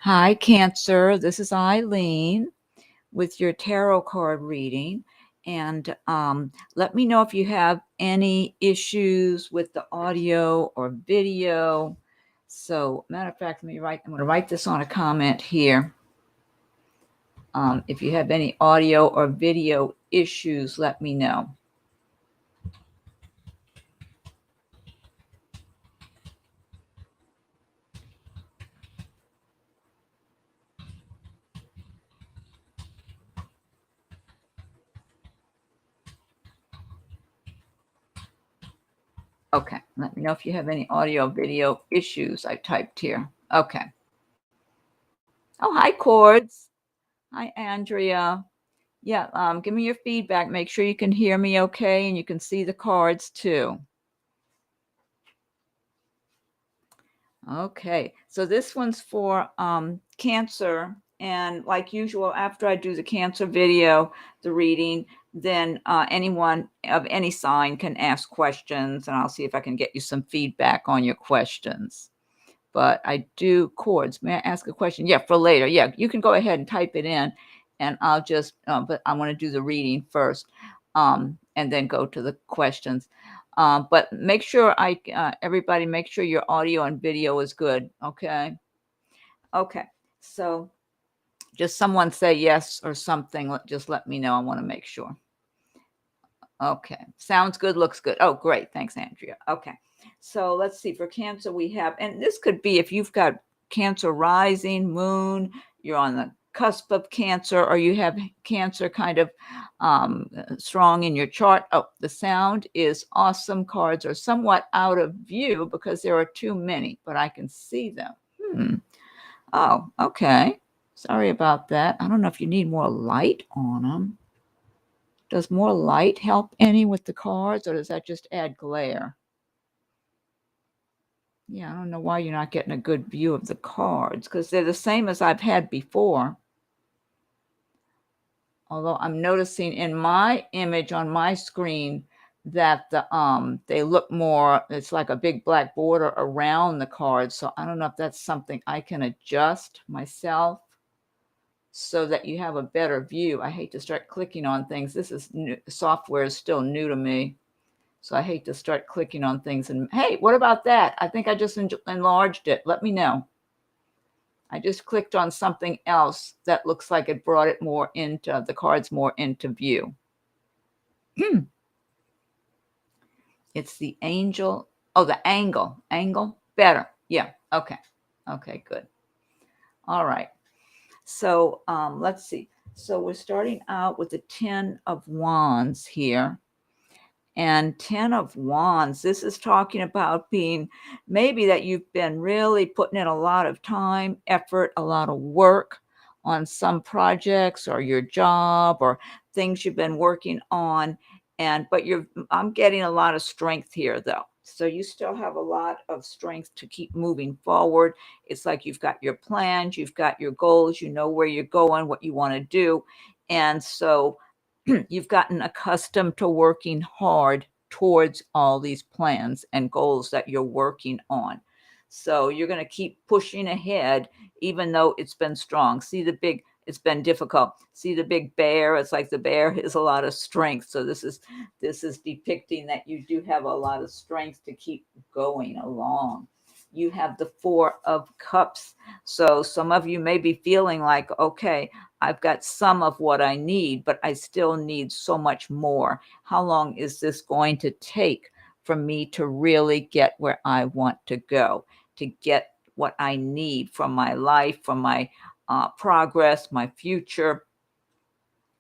Hi, Cancer. This is Eileen with your tarot card reading. And let me know if you have any issues with the audio or video. So, matter of fact, I'm going to write this on a comment here. If you have any audio or video issues, let me know. Okay, let me know if you have any audio video issues. I typed here. Okay. Oh, hi, Chords. Hi, Andrea. Yeah, give me your feedback. Make sure you can hear me okay and you can see the cards too. Okay, so this one's for Cancer. And like usual, after I do the Cancer video, the reading, then anyone of any sign can ask questions and I'll see if I can get you some feedback on your questions. But I do Chords. May I ask a question? Yeah, for later. Yeah, you can go ahead and type it in and I'll just, but I want to do the reading first and then go to the questions. But make sure everybody make sure your audio and video is good. Okay. Okay. So just someone say yes or something. Just let me know. I want to make sure. Okay. Sounds good. Looks good. Oh, great. Thanks, Andrea. Okay. So let's see. For Cancer, we have, and this could be if you've got Cancer rising, moon, you're on the cusp of Cancer, or you have Cancer kind of strong in your chart. Oh, the sound is awesome. Cards are somewhat out of view because there are too many, but I can see them. Oh, okay. Sorry about that. I don't know if you need more light on them. Does more light help any with the cards, or does that just add glare? Yeah, I don't know why you're not getting a good view of the cards, because they're the same as I've had before. Although I'm noticing in my image on my screen that they look more, it's like a big black border around the cards. So I don't know if that's something I can adjust myself so that you have a better view. I hate to start clicking on things. This is new, software is still new to me. So I hate to start clicking on things and, hey, what about that? I think I just enlarged it. Let me know. I just clicked on something else that looks like it brought it more into the cards more into view. It's the angel. Oh, the angle. Angle. Better. Yeah. Okay. Okay, good. All right. So let's see. So we're starting out with the 10 of Wands here. And 10 of Wands, this is talking about being maybe that you've been really putting in a lot of time, effort, a lot of work on some projects or your job or things you've been working on. But I'm getting a lot of strength here though. So you still have a lot of strength to keep moving forward. It's like you've got your plans, you've got your goals, you know where you're going, what you want to do. And so you've gotten accustomed to working hard towards all these plans and goals that you're working on. So you're going to keep pushing ahead, even though it's been strong. It's been difficult. See the big bear? It's like the bear has a lot of strength. So this is depicting that you do have a lot of strength to keep going along. You have the 4 of Cups. So some of you may be feeling like, okay, I've got some of what I need, but I still need so much more. How long is this going to take for me to really get where I want to go, to get what I need from my life, from my progress, my future?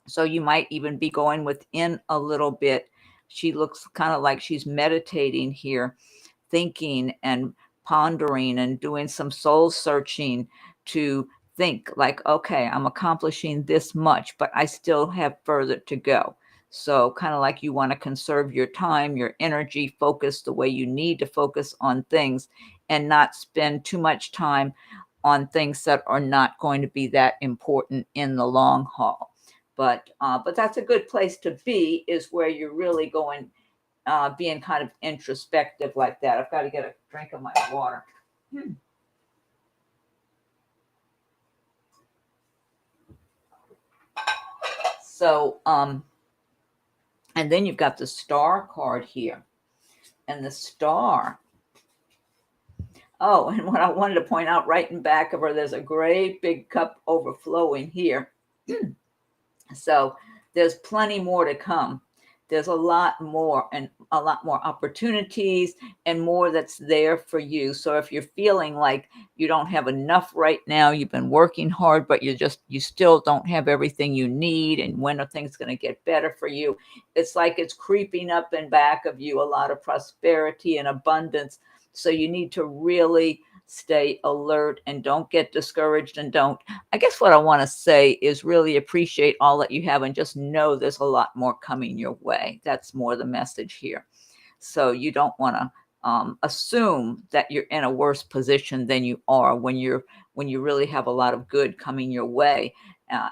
So you might even be going within a little bit. She looks kind of like she's meditating here, thinking and pondering and doing some soul searching to think like, okay, I'm accomplishing this much, but I still have further to go. So kind of like you want to conserve your time, your energy, focus the way you need to focus on things and not spend too much time on things that are not going to be that important in the long haul. But that's a good place to be, is where you're really going, being kind of introspective like that. I've got to get a drink of my water. So, and then you've got the star card here. And the star. Oh, and what I wanted to point out right in back of her, there's a great big cup overflowing here. So there's plenty more to come. There's a lot more and a lot more opportunities and more that's there for you. So if you're feeling like you don't have enough right now, you've been working hard, but you still don't have everything you need. And when are things going to get better for you? It's like it's creeping up in back of you, a lot of prosperity and abundance. So you need to really stay alert and don't get discouraged and don't, I guess what I want to say is really appreciate all that you have and just know there's a lot more coming your way. That's more the message here. So you don't want to assume that you're in a worse position than you are when you really have a lot of good coming your way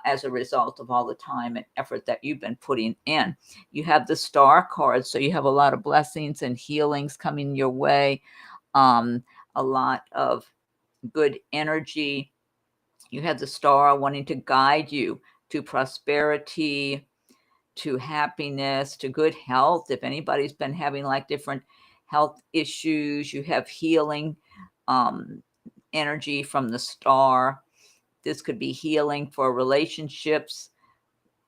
as a result of all the time and effort that you've been putting in. You have the star card, so you have a lot of blessings and healings coming your way, a lot of good energy. You have the star wanting to guide you to prosperity, to happiness, to good health. If anybody's been having like different health issues, you have healing um, energy from the star. This could be healing for relationships,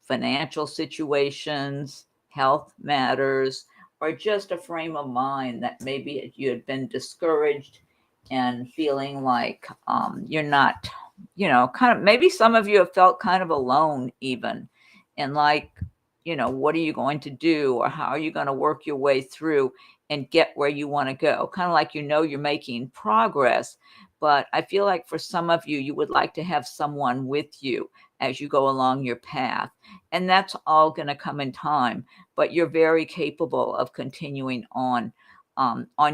financial situations, health matters, or just a frame of mind that maybe you had been discouraged and feeling like you're not, kind of, maybe some of you have felt kind of alone even. And like, what are you going to do, or how are you going to work your way through and get where you want to go? Kind of like, you're making progress. But I feel like for some of you, you would like to have someone with you as you go along your path. And that's all going to come in time. But you're very capable of continuing on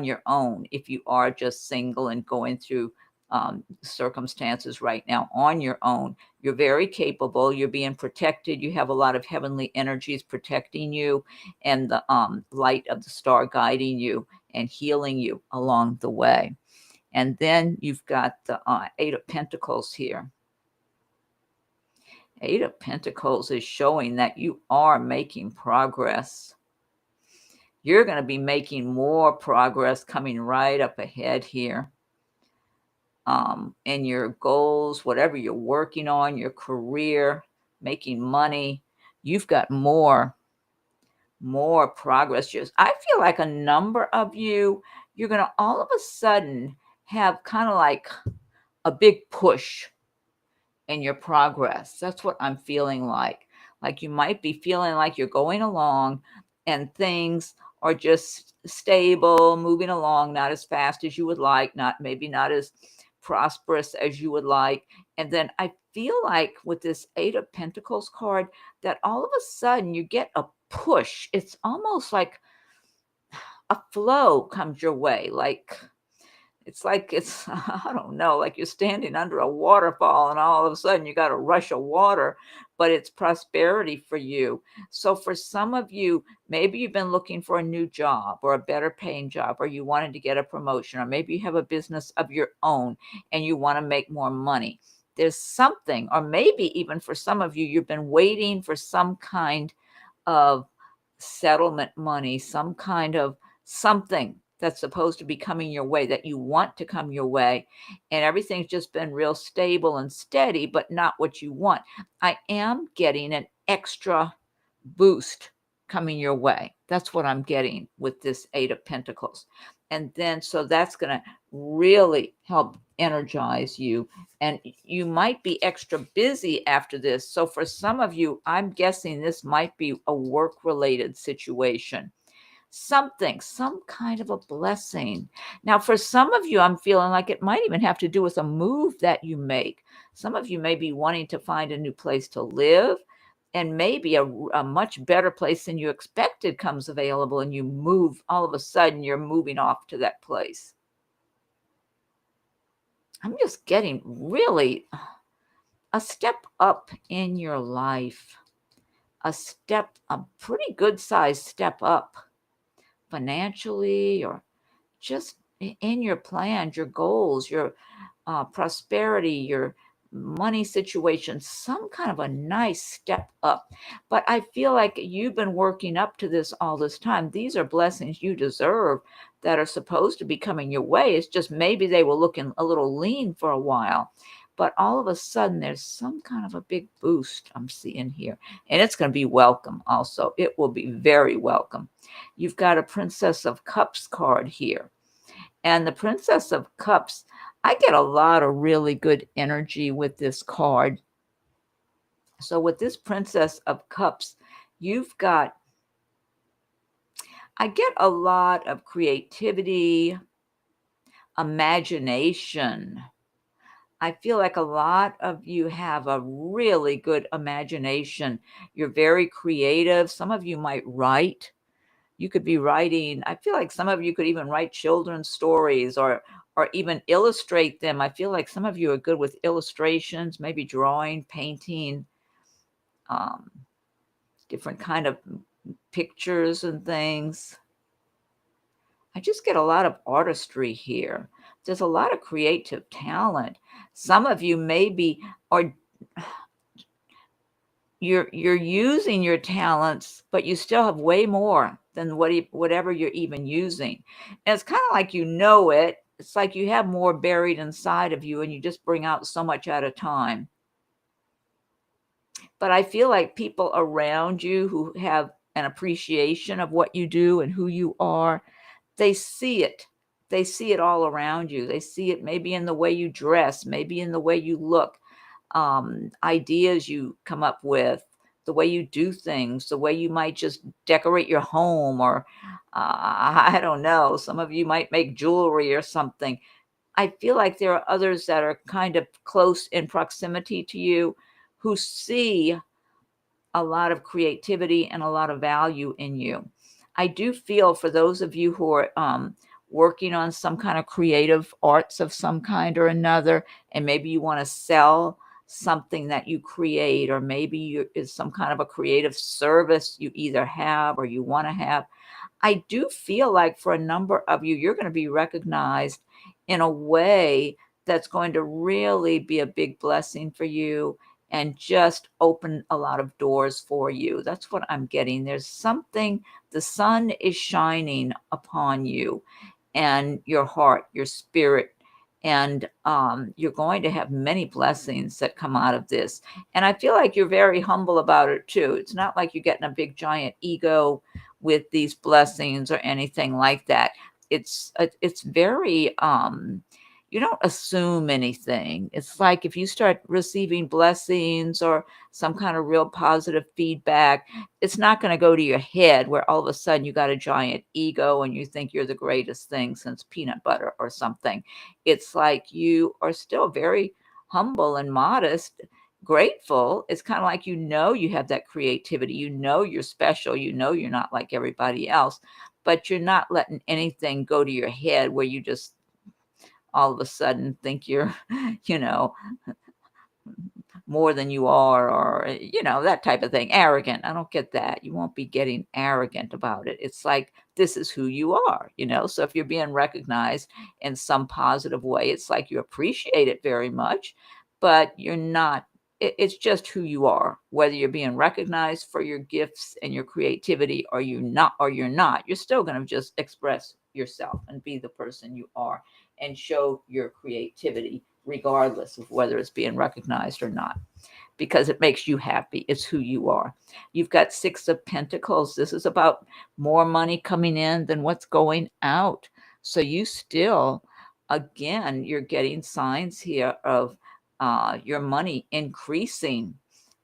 your own if you are just single and going through circumstances right now on your own. You're very capable. You're being protected. You have a lot of heavenly energies protecting you, and the light of the star guiding you and healing you along the way. And then you've got the Eight of Pentacles here. Eight of Pentacles is showing that you are making progress. You're going to be making more progress coming right up ahead here. And your goals, whatever you're working on, your career, making money, you've got more progress. Just, I feel like a number of you're going to all of a sudden have kind of like a big push in your progress. That's what I'm feeling like. Like you might be feeling like you're going along and things are just stable, moving along, not as fast as you would like, maybe not as prosperous as you would like. And then I feel like with this Eight of Pentacles card that all of a sudden you get a push. It's almost like a flow comes your way. It's like I don't know, like you're standing under a waterfall and all of a sudden you got a rush of water, but it's prosperity for you. So for some of you, maybe you've been looking for a new job or a better paying job, or you wanted to get a promotion, or maybe you have a business of your own and you want to make more money. There's something, or maybe even for some of you, you've been waiting for some kind of settlement money, some kind of something that's supposed to be coming your way, that you want to come your way, and everything's just been real stable and steady, but not what you want. I am getting an extra boost coming your way. That's what I'm getting with this Eight of Pentacles. And then, so that's going to really help energize you. And you might be extra busy after this. So for some of you, I'm guessing this might be a work-related situation. Some kind of a blessing. Now, for some of you, I'm feeling like it might even have to do with a move that you make. Some of you may be wanting to find a new place to live, and maybe a much better place than you expected comes available, and you move, all of a sudden you're moving off to that place. I'm just getting really a step up in your life, a pretty good sized step up financially, or just in your plans, your goals, your prosperity, your money situation, some kind of a nice step up. But I feel like you've been working up to this all this time. These are blessings you deserve that are supposed to be coming your way. It's just maybe they were looking a little lean for a while. But all of a sudden, there's some kind of a big boost I'm seeing here. And it's going to be welcome also. It will be very welcome. You've got a Princess of Cups card here. And the Princess of Cups, I get a lot of really good energy with this card. So with this Princess of Cups, you've got, I get a lot of creativity, imagination. I feel like a lot of you have a really good imagination. You're very creative. Some of you might write. You could be writing. I feel like some of you could even write children's stories or even illustrate them. I feel like some of you are good with illustrations, maybe drawing, painting, um, different kind of pictures and things. I just get a lot of artistry here. There's a lot of creative talent. Some of you maybe are you're using your talents, but you still have way more than whatever you're even using. And it's kind of like you know it. It's like you have more buried inside of you and you just bring out so much at a time. But I feel like people around you who have an appreciation of what you do and who you are, they see it. They see it all around you. They see it maybe in the way you dress, maybe in the way you look, ideas you come up with, the way you do things, the way you might just decorate your home, or I don't know, some of you might make jewelry or something. I feel like there are others that are kind of close in proximity to you who see a lot of creativity and a lot of value in you. I do feel for those of you who are working on some kind of creative arts of some kind or another, and maybe you want to sell something that you create, or maybe is some kind of a creative service you either have or you want to have. I do feel like for a number of you, you're going to be recognized in a way that's going to really be a big blessing for you and just open a lot of doors for you. That's what I'm getting. There's something, the sun is shining upon you and your heart, your spirit. And you're going to have many blessings that come out of this. And I feel like you're very humble about it too. It's not like you're getting a big giant ego with these blessings or anything like that. It's very you don't assume anything. It's like if you start receiving blessings or some kind of real positive feedback, it's not going to go to your head where all of a sudden you got a giant ego and you think you're the greatest thing since peanut butter or something. It's like you are still very humble and modest, grateful. It's kind of like you have that creativity, you're special, you're not like everybody else, but you're not letting anything go to your head where you just all of a sudden think you're, you know, more than you are, or, that type of thing. Arrogant. I don't get that. You won't be getting arrogant about it. It's like, this is who you are. So if you're being recognized in some positive way, it's like you appreciate it very much, but you're not. It's just who you are, whether you're being recognized for your gifts and your creativity or you're not, you're still going to just express yourself and be the person you are and show your creativity regardless of whether it's being recognized or not, because it makes you happy. It's who you are. You've got Six of Pentacles. This is about more money coming in than what's going out. So you still, again, you're getting signs here of your money increasing.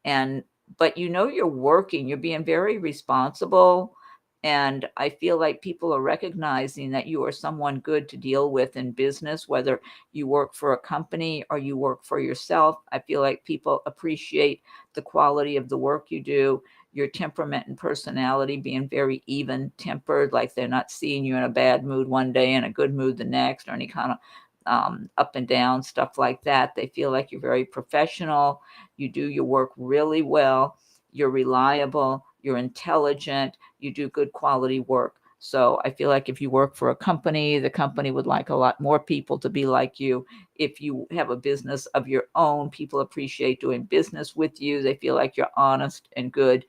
But you're working, you're being very responsible. And I feel like people are recognizing that you are someone good to deal with in business, whether you work for a company or you work for yourself. I feel like people appreciate the quality of the work you do, your temperament and personality being very even tempered, like they're not seeing you in a bad mood one day and a good mood the next, or any kind of up and down stuff like that. They feel like you're very professional. You do your work really well. You're reliable. You're intelligent. You do good quality work. So I feel like if you work for a company, the company would like a lot more people to be like you. If you have a business of your own, people appreciate doing business with you. They feel like you're honest and good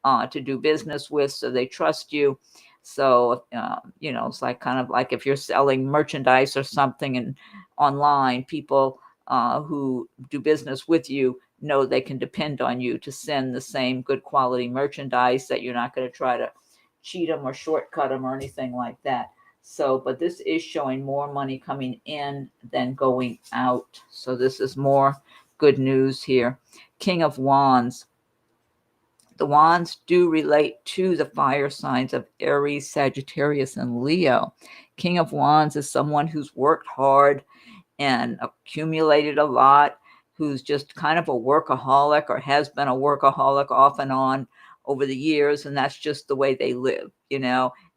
to do business with, so they trust you. So, it's like kind of like if you're selling merchandise or something and online, people who do business with you know they can depend on you to send the same good quality merchandise, that you're not going to try to cheat them or shortcut them or anything like that. So, but this is showing more money coming in than going out. So this is more good news here. King of Wands. The wands do relate to the fire signs of Aries, Sagittarius, and Leo. King of Wands is someone who's worked hard and accumulated a lot, who's just kind of a workaholic or has been a workaholic off and on over the years, and that's just the way they live.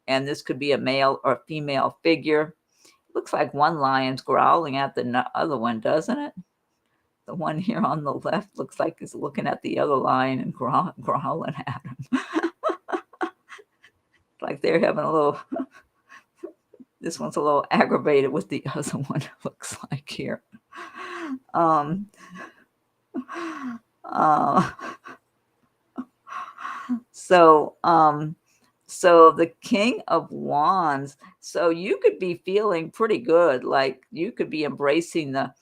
And this could be a male or female figure. Looks like one lion's growling at the other one, doesn't it? The one here on the left looks like he's looking at the other lion and growling at him. Like they're having a little, this one's a little aggravated with the other one, it looks like here. Um, uh, so, so the King of Wands, so you could be feeling pretty good, like you could be embracing the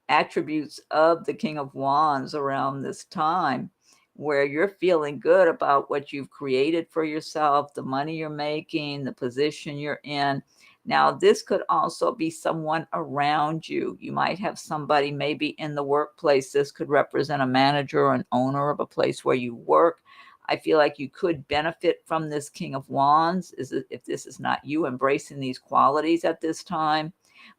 attributes of the King of Wands around this time, where you're feeling good about what you've created for yourself, the money you're making, the position you're in. Now, this could also be someone around you. You might have somebody maybe in the workplace. This could represent a manager or an owner of a place where you work. I feel like you could benefit from this King of Wands, if this is not you embracing these qualities at this time.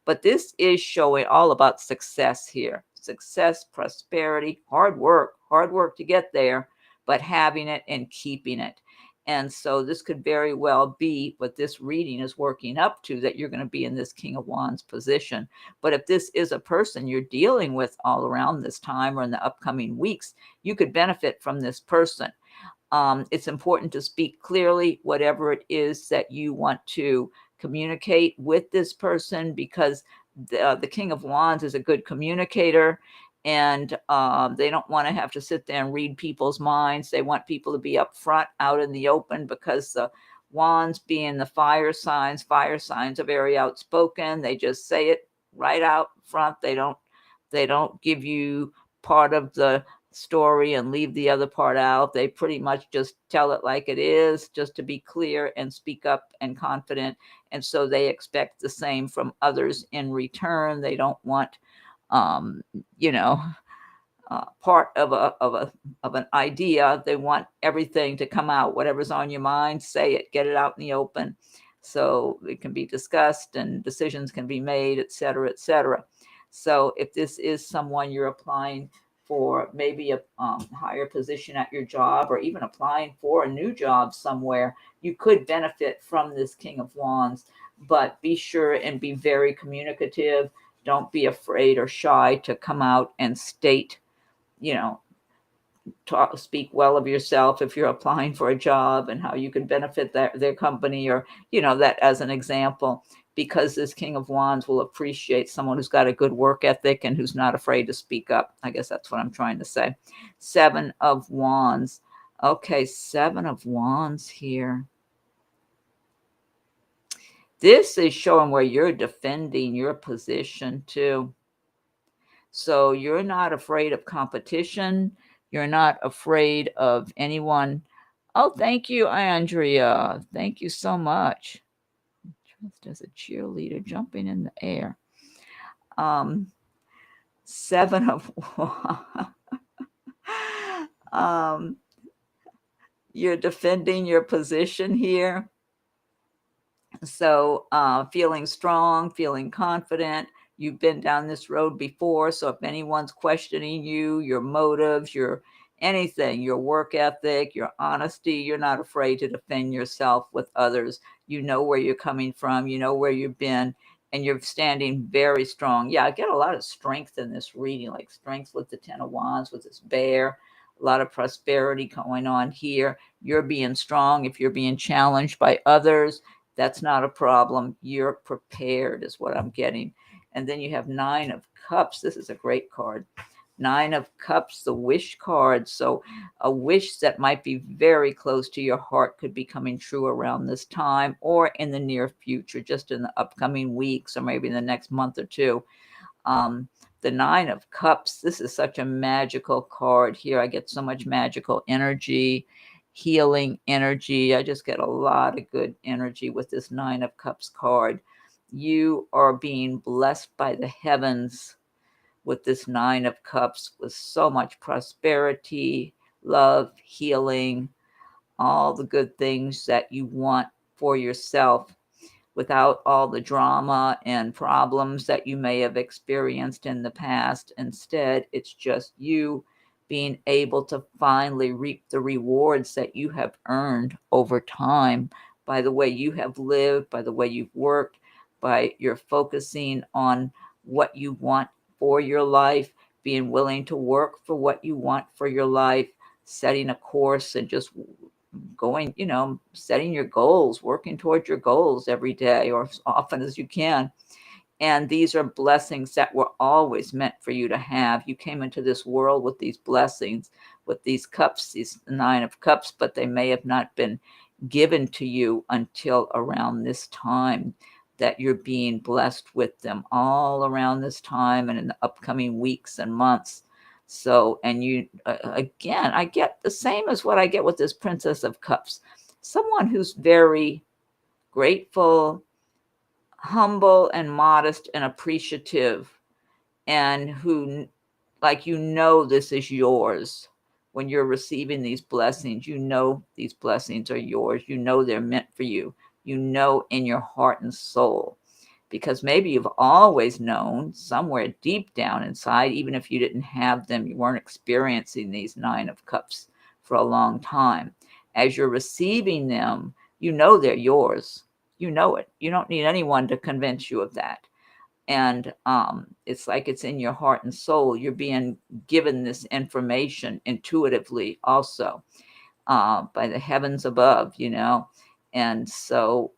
But this is showing all about success here. Success, prosperity, hard work to get there, but having it and keeping it. And so this could very well be what this reading is working up to, that you're going to be in this King of Wands position. But if this is a person you're dealing with all around this time or in the upcoming weeks, you could benefit from this person. It's important to speak clearly, whatever it is that you want to communicate with this person, because the King of Wands is a good communicator, and they don't want to have to sit there and read people's minds. They want people to be upfront, out in the open, because the Wands being the fire signs are very outspoken. They just say it right out front. They don't give you part of the story and leave the other part out. They pretty much just tell it like it is, just to be clear and speak up and confident. And so they expect the same from others in return. They don't want, um, you know, part of an idea. They want everything to come out. Whatever's on your mind, say it, get it out in the open, so it can be discussed and decisions can be made, et cetera, et cetera. So if this is someone you're applying for, maybe a higher position at your job, or even applying for a new job somewhere, you could benefit from this King of Wands. But be sure and be very communicative. Don't be afraid or shy to come out and state, you know, speak well of yourself if you're applying for a job, and how you can benefit their company, or that as an example, because this King of Wands will appreciate someone who's got a good work ethic and who's not afraid to speak up. I guess that's what I'm trying to say. Seven of Wands. Okay, Seven of Wands here. This is showing where you're defending your position too. So you're not afraid of competition. You're not afraid of anyone. Oh, thank you, Andrea. Thank you so much. Dressed as a cheerleader, jumping in the air. Seven of you're defending your position here. So feeling strong, feeling confident. You've been down this road before. So if anyone's questioning you, your motives, your anything, your work ethic, your honesty, you're not afraid to defend yourself with others. You know where you're coming from. You know where you've been. And you're standing very strong. Yeah, I get a lot of strength in this reading, like strength with the Ten of Wands, with this bear. A lot of prosperity going on here. You're being strong. If you're being challenged by others, that's not a problem. You're prepared, is what I'm getting. And then you have Nine of Cups. This is a great card. Nine of Cups, the wish card. So a wish that might be very close to your heart could be coming true around this time or in the near future, just in the upcoming weeks or maybe in the next month or two. Um, the Nine of Cups, this is such a magical card here. I get so much magical energy, healing energy. I just get a lot of good energy with this Nine of Cups card. You are being blessed by the heavens with this Nine of Cups, with so much prosperity, love, healing, all the good things that you want for yourself, without all the drama and problems that you may have experienced in the past. Instead, it's just you being able to finally reap the rewards that you have earned over time by the way you have lived, by the way you've worked, by your focusing on what you want for your life, being willing to work for what you want for your life, setting a course and just going, setting your goals, working towards your goals every day or as often as you can. And these are blessings that were always meant for you to have. You came into this world with these blessings, with these cups, these Nine of Cups, but they may have not been given to you until around this time, that you're being blessed with them all around this time and in the upcoming weeks and months. So, and you, again, I get the same as what I get with this Princess of Cups. Someone who's very grateful, humble, and modest and appreciative, and who, like, this is yours. When you're receiving these blessings, these blessings are yours. They're meant for you. In your heart and soul, because maybe you've always known somewhere deep down inside, even if you didn't have them, you weren't experiencing these Nine of Cups for a long time. As you're receiving them, they're yours. You know it. You don't need anyone to convince you of that. And it's like it's in your heart and soul. You're being given this information intuitively also, by the heavens above, and so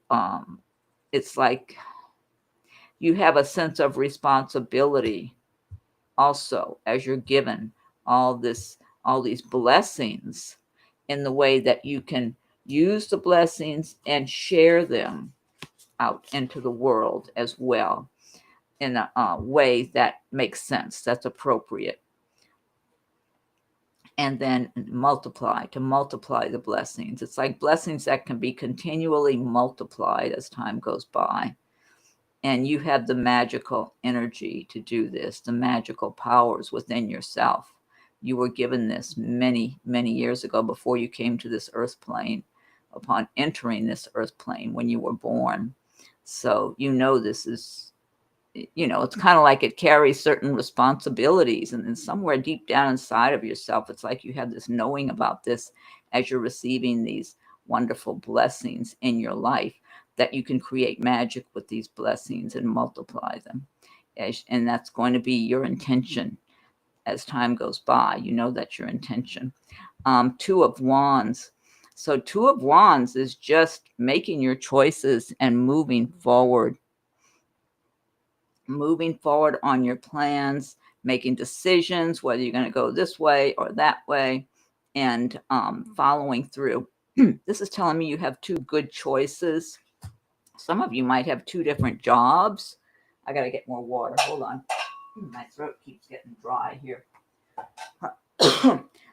it's like you have a sense of responsibility also, as you're given all these blessings, in the way that you can use the blessings and share them out into the world as well, in a way that makes sense, that's appropriate. And then to multiply the blessings. It's like blessings that can be continually multiplied as time goes by. And you have the magical energy to do this, the magical powers within yourself. You were given this many, many years ago, before you came to this earth plane, upon entering this earth plane when you were born. So this is, it's kind of like it carries certain responsibilities. And then somewhere deep down inside of yourself, it's like you have this knowing about this as you're receiving these wonderful blessings in your life, that you can create magic with these blessings and multiply them. And that's going to be your intention as time goes by. That's your intention. Two of Wands. So Two of Wands is just making your choices and moving forward on your plans, making decisions, whether you're going to go this way or that way, and following through. This is telling me you have two good choices. Some of you might have two different jobs. I got to get more water. Hold on. My throat keeps getting dry here.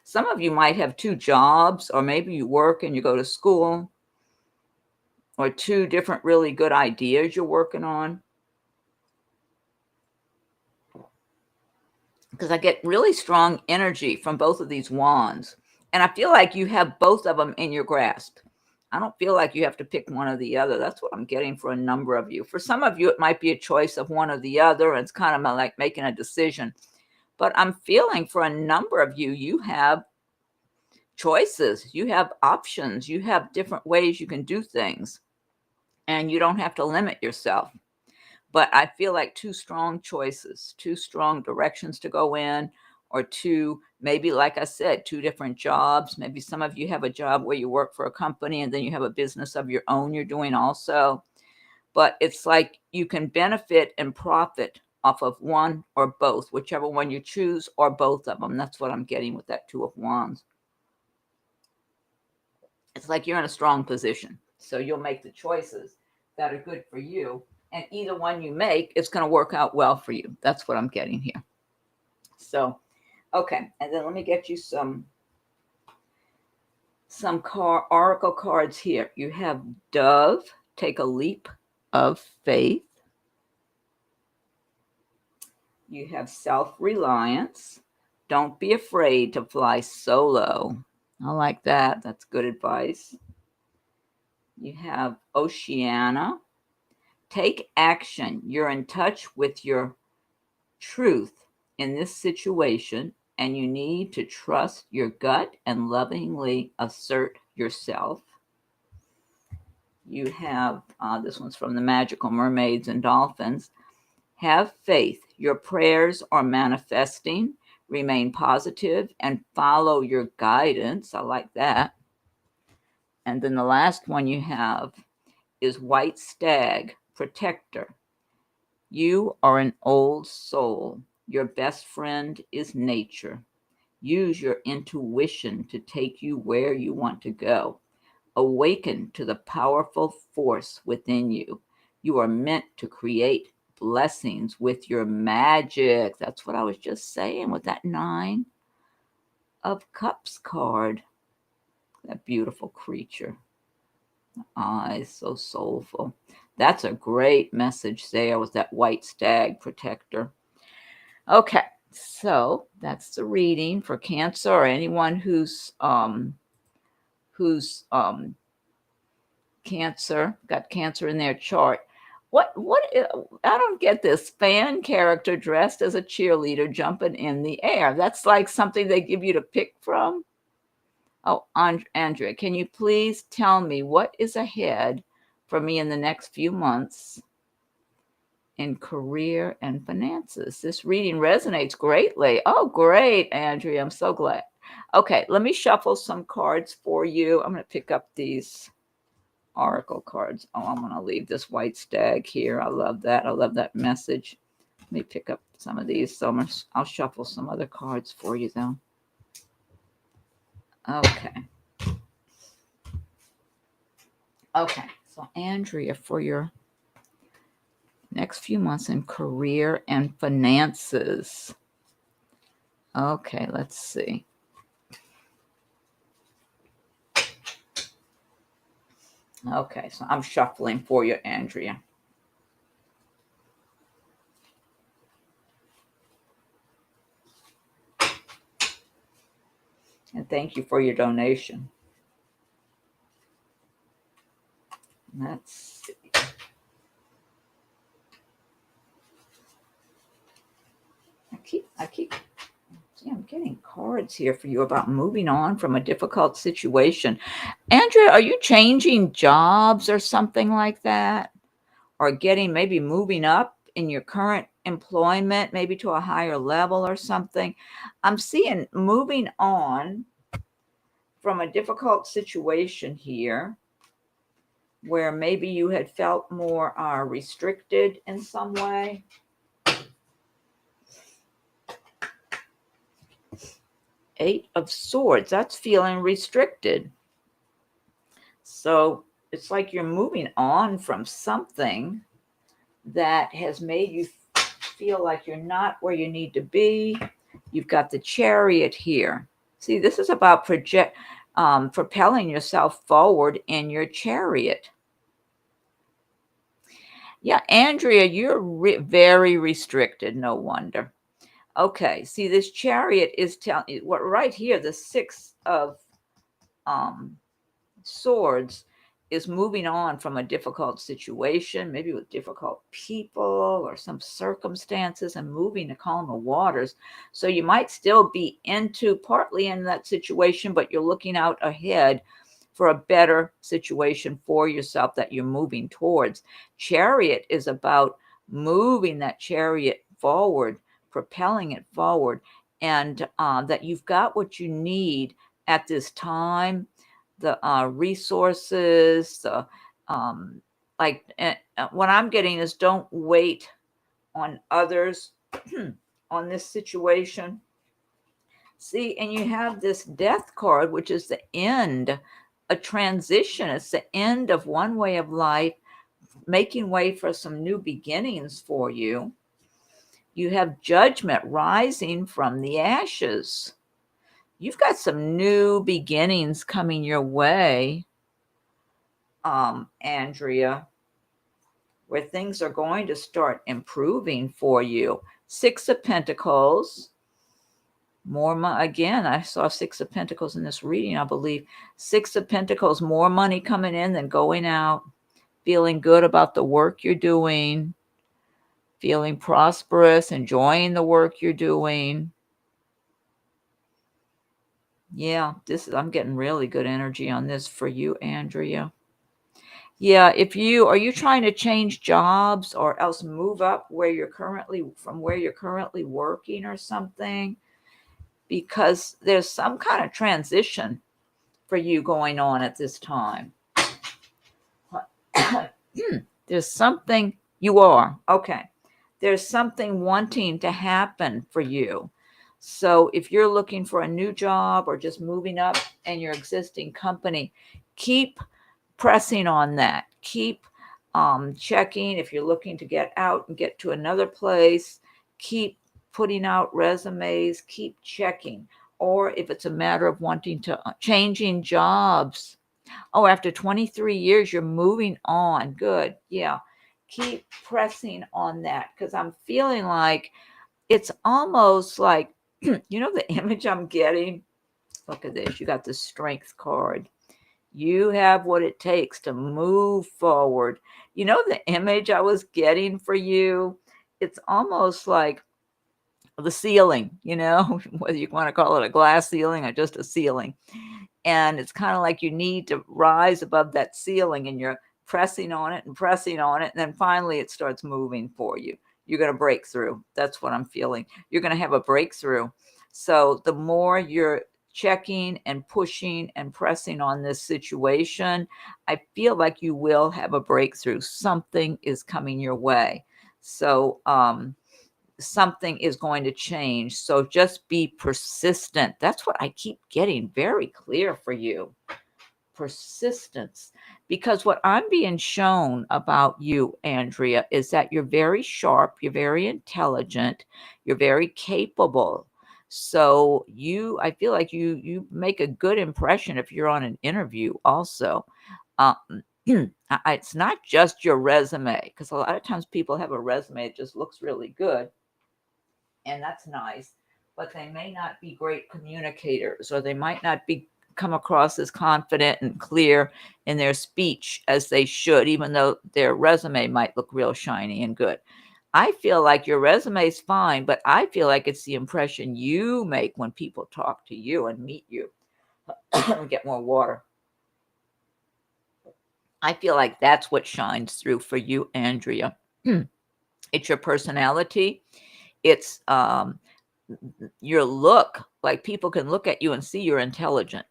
Some of you might have two jobs, or maybe you work and you go to school, or two different really good ideas you're working on. Because I get really strong energy from both of these wands. And I feel like you have both of them in your grasp. I don't feel like you have to pick one or the other. That's what I'm getting for a number of you. For some of you, it might be a choice of one or the other. And it's kind of like making a decision. But I'm feeling for a number of you, you have choices. You have options. You have different ways you can do things. And you don't have to limit yourself. But I feel like two strong choices, two strong directions to go in, or two, maybe like I said, two different jobs. Maybe some of you have a job where you work for a company and then you have a business of your own you're doing also. But it's like you can benefit and profit off of one or both, whichever one you choose, or both of them. That's what I'm getting with that Two of Wands. It's like you're in a strong position. So you'll make the choices that are good for you. And either one you make, it's going to work out well for you. That's what I'm getting here. So, okay. And then let me get you some oracle cards here. You have Dove, take a leap of faith. You have self-reliance. Don't be afraid to fly solo. I like that. That's good advice. You have Oceana. Take action. You're in touch with your truth in this situation, and you need to trust your gut and lovingly assert yourself. You have, this one's from the Magical Mermaids and Dolphins. Have faith. Your prayers are manifesting. Remain positive and follow your guidance. I like that. And then the last one you have is White Stag, Protector. You are an old soul. Your best friend is nature. Use your intuition to take you where you want to go. Awaken to the powerful force within you. You are meant to create blessings with your magic. That's what I was just saying with that Nine of Cups card. That beautiful creature. Eyes so soulful. That's a great message there with that White Stag, Protector. Okay, so that's the reading for Cancer or anyone who's Cancer, got Cancer in their chart. What I don't get this fan character dressed as a cheerleader jumping in the air. That's like something they give you to pick from. Oh, Andrea, can you please tell me what is ahead for me in the next few months in career and finances? This reading resonates greatly. Oh, great, Andrea. I'm so glad. Okay, let me shuffle some cards for you. I'm going to pick up these oracle cards. Oh, I'm going to leave this White Stag here. I love that. I love that message. Let me pick up some of these. So I'll shuffle some other cards for you, though. Okay. Okay. So, Andrea, for your next few months in career and finances. Okay, let's see. Okay, so I'm shuffling for you, Andrea. And thank you for your donation. Let's see. I'm getting cards here for you about moving on from a difficult situation. Andrea, are you changing jobs or something like that? Or maybe moving up in your current employment, maybe to a higher level or something? I'm seeing moving on from a difficult situation here where maybe you had felt more restricted in some way. Eight of Swords, that's feeling restricted. So it's like you're moving on from something that has made you feel like you're not where you need to be. You've got the Chariot here. See, this is about propelling yourself forward in your chariot. Yeah, Andrea, you're very restricted. No wonder. Okay, see, this Chariot is telling you what right here, the Six of Swords is moving on from a difficult situation, maybe with difficult people or some circumstances, and moving to calmer waters. So you might still be partly in that situation, but you're looking out ahead for a better situation for yourself that you're moving towards. Chariot is about moving that chariot forward, propelling it forward, and that you've got what you need at this time, the resources, the what I'm getting is don't wait on others on this situation. See, and you have this death card, which is the end, a transition. It's the end of one way of life, making way for some new beginnings for you. You have judgment rising from the ashes. You've got some new beginnings coming your way, Andrea, where things are going to start improving for you. Six of Pentacles. Again, I saw Six of Pentacles in this reading, I believe. Six of Pentacles, more money coming in than going out. Feeling good about the work you're doing. Feeling prosperous, enjoying the work you're doing. Yeah, I'm getting really good energy on this for you, Andrea. Yeah, are you trying to change jobs or else move up where you're currently working or something? Because there's some kind of transition for you going on at this time. There's something okay. There's something wanting to happen for you. So if you're looking for a new job or just moving up in your existing company, keep pressing on that. Keep checking. If you're looking to get out and get to another place, keep putting out resumes, keep checking. Or if it's a matter of wanting to changing jobs. Oh, after 23 years, you're moving on. Good. Yeah. Keep pressing on that, because I'm feeling like it's almost like, the image I'm getting. Look at this. You got the Strength card. You have what it takes to move forward. The image I was getting for you, it's almost like the ceiling, whether you want to call it a glass ceiling or just a ceiling. And it's kind of like you need to rise above that ceiling, and you're pressing on it and pressing on it. And then finally it starts moving for you. You're going to break through. That's what I'm feeling. You're going to have a breakthrough. So the more you're checking and pushing and pressing on this situation, I feel like you will have a breakthrough. Something is coming your way. So, something is going to change. So just be persistent. That's what I keep getting very clear for you. Persistence. Because what I'm being shown about you, Andrea, is that you're very sharp, you're very intelligent, you're very capable. So I feel like you make a good impression if you're on an interview also. It's not just your resume, because a lot of times people have a resume that just looks really good, and that's nice, but they may not be great communicators, or they might not come across as confident and clear in their speech as they should, even though their resume might look real shiny and good. I feel like your resume is fine, but I feel like it's the impression you make when people talk to you and meet you. Get more water. I feel like that's what shines through for you, Andrea. It's your personality. It's your look. Like, people can look at you and see you're intelligent.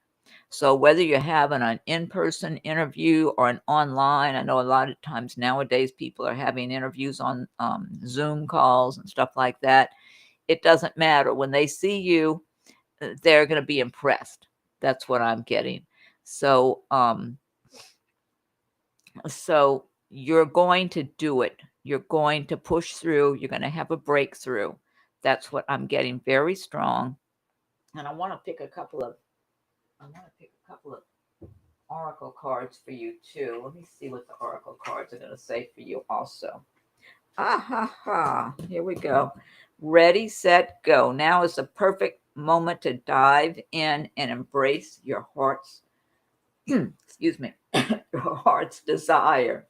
So whether you're having an in-person interview or an online, I know a lot of times nowadays people are having interviews on Zoom calls and stuff like that. It doesn't matter. When they see you, they're going to be impressed. That's what I'm getting. So, so you're going to do it. You're going to push through. You're going to have a breakthrough. That's what I'm getting very strong. And I want to pick a couple of oracle cards for you too. Let me see what the oracle cards are going to say for you also. Here we go. Ready, set, go. Now is the perfect moment to dive in and embrace your heart's excuse me, your heart's desire.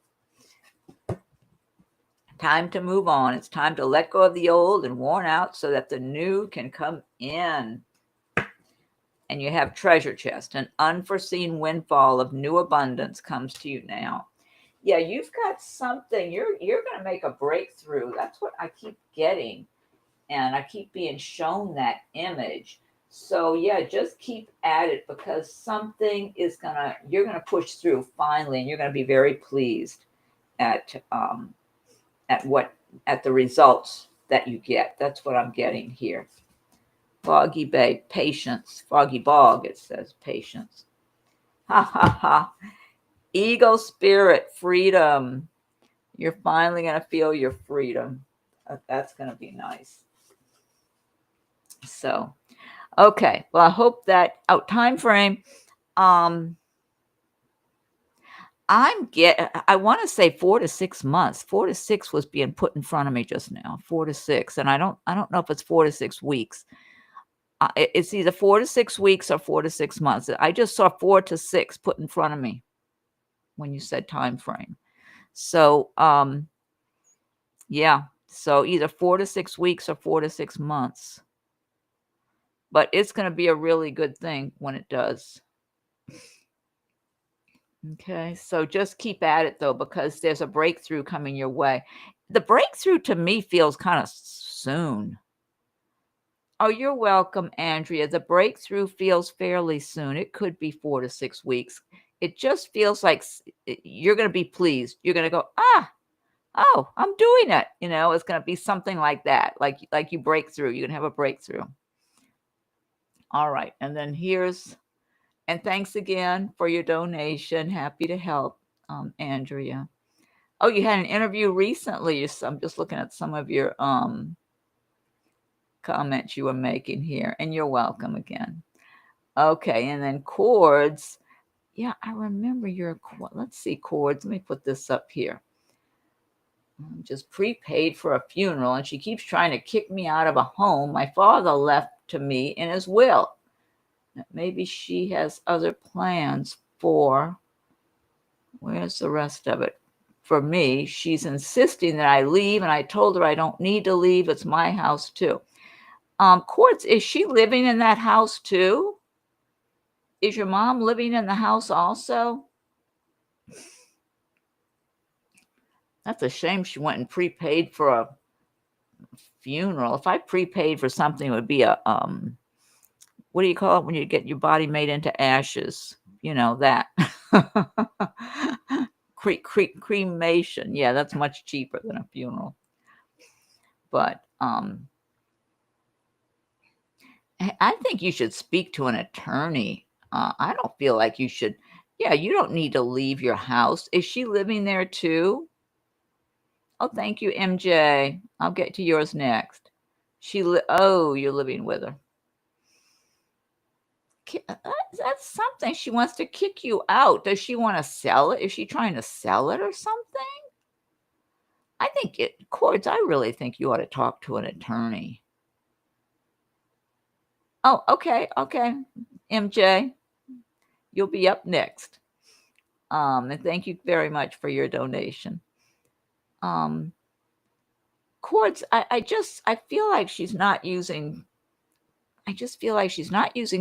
Time to move on. It's time to let go of the old and worn out so that the new can come in. And you have treasure chest. An unforeseen windfall of new abundance comes to you now. Yeah, you've got something. You're going to make a breakthrough. That's what I keep getting. and I keep being shown that image. So yeah, just keep at it, because you're gonna push through finally, and you're gonna be very pleased at at what at the results that you get. That's what I'm getting here. Foggy Bay, patience. Foggy Bog, it says patience. Ha ha ha. Eagle spirit, freedom. You're finally going to feel your freedom. That's going to be nice. So, okay. Well, I hope that time frame. Um, I want to say 4 to 6 months. 4 to 6 was being put in front of me just now. 4 to 6, and I don't know if it's 4 to 6 weeks. It's either 4 to 6 weeks or 4 to 6 months. I just saw 4 to 6 put in front of me when you said time frame. So, yeah. So either 4 to 6 weeks or 4 to 6 months. But it's going to be a really good thing when it does. Okay. So just keep at it though, because there's a breakthrough coming your way. The breakthrough to me feels kind of soon. Oh, you're welcome, Andrea. The breakthrough feels fairly soon. It could be 4 to 6 weeks. It just feels like you're going to be pleased. You're going to go, oh, I'm doing it. It's going to be something like that. Like you break through. You're going to have a breakthrough. All right. And then and thanks again for your donation. Happy to help, Andrea. Oh, you had an interview recently. I'm just looking at some of your comments you were making here, and you're welcome again. Okay, and then chords. Yeah, I remember let's see, chords. Let me put this up here. I'm just prepaid for a funeral, and she keeps trying to kick me out of a home my father left to me in his will. Maybe she has other plans where's the rest of it? For me, she's insisting that I leave, and I told her I don't need to leave. It's my house too. Quartz, is she living in that house too? Is your mom living in the house also? That's a shame she went and prepaid for a funeral. If I prepaid for something, it would be a what do you call it when you get your body made into ashes? That. Cremation. Yeah, that's much cheaper than a funeral. But I think you should speak to an attorney. I don't feel like you should. Yeah, you don't need to leave your house. Is she living there too? Oh, thank you, MJ. I'll get to yours next. Oh, you're living with her. That's something. She wants to kick you out. Does she want to sell it? Is she trying to sell it or something? I think Cords, I really think you ought to talk to an attorney. Oh, okay. MJ, you'll be up next. And thank you very much for your donation. Cords, I feel like she's not using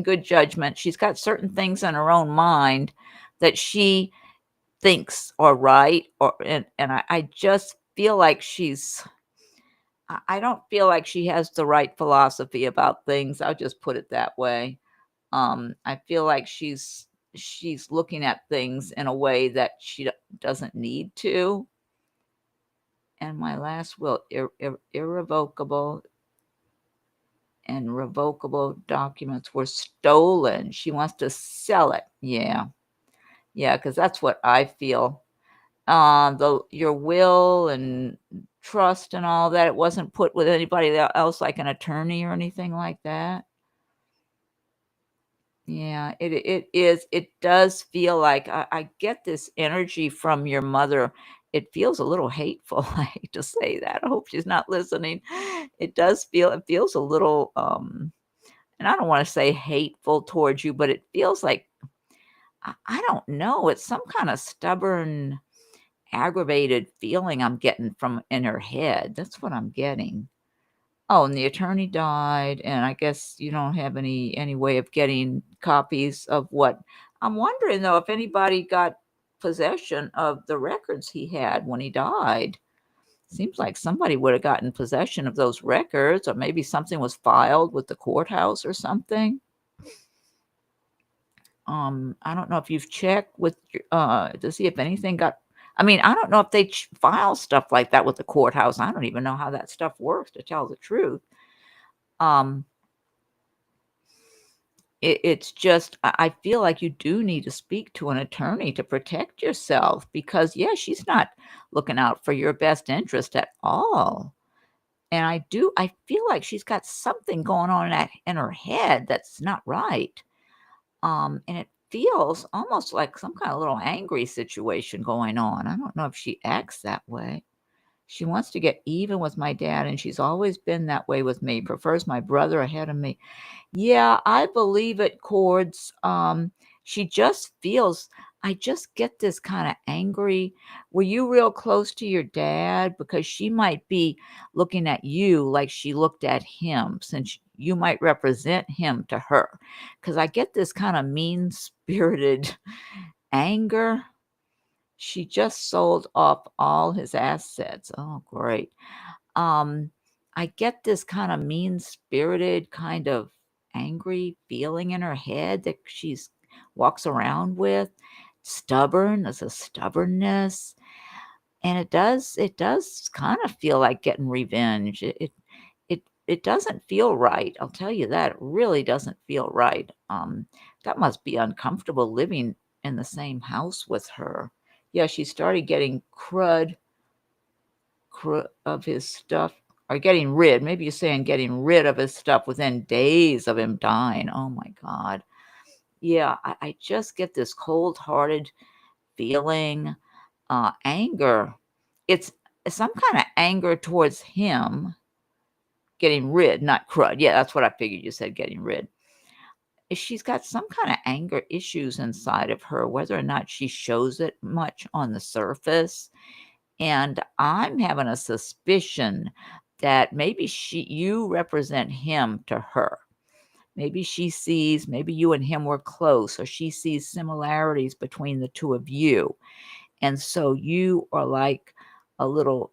good judgment. She's got certain things in her own mind that she thinks are right, and I just feel like I don't feel like she has the right philosophy about things. I'll just put it that way. I feel like she's looking at things in a way that she doesn't need to. And my last will, irrevocable and revocable documents were stolen. She wants to sell it. Yeah, because that's what I feel. Your will and trust and all that, it wasn't put with anybody else, like an attorney or anything like that. Yeah, it is. It does feel like I get this energy from your mother. It feels a little hateful. I hate to say that. I hope she's not listening. It feels a little and I don't want to say hateful towards you, but it feels like I don't know. It's some kind of stubborn, aggravated feeling I'm getting from in her head. That's what I'm getting. Oh, and the attorney died, and I guess you don't have any way of getting copies of what. I'm wondering though if anybody got possession of the records he had when he died. Seems like somebody would have gotten possession of those records, or maybe something was filed with the courthouse or something. I don't know if you've checked with to see if anything got. I mean, I don't know if they file stuff like that with the courthouse. I don't even know how that stuff works, to tell the truth. Um, it's just, I feel like you do need to speak to an attorney to protect yourself, because yeah, she's not looking out for your best interest at all. And I feel like she's got something going on in her head that's not right. And it feels almost like some kind of little angry situation going on. I don't know if she acts that way. She wants to get even with my dad, and she's always been that way with me. Prefers my brother ahead of me. Yeah, I believe it, Cords. She just feels, I just get this kind of angry. Were you real close to your dad? Because she might be looking at you like she looked at him, since you might represent him to her. Because I get this kind of mean spirited anger. She just sold off all his assets. Oh, great. Um, I get this kind of mean-spirited, kind of angry feeling in her head that she's walks around with. Stubborn, there's a stubbornness, and it does kind of feel like getting revenge. It doesn't feel right. I'll tell you that. It really doesn't feel right. That must be uncomfortable living in the same house with her. Yeah, she started getting of his stuff, or getting rid, maybe you're saying getting rid of his stuff within days of him dying. Oh my God. Yeah, I just get this cold-hearted feeling, anger. It's some kind of anger towards him, getting rid, not crud. Yeah, that's what I figured you said, getting rid. She's got some kind of anger issues inside of her, whether or not she shows it much on the surface. And I'm having a suspicion that maybe you represent him to her. Maybe she sees, maybe you and him were close, or she sees similarities between the two of you. And so you are like a little,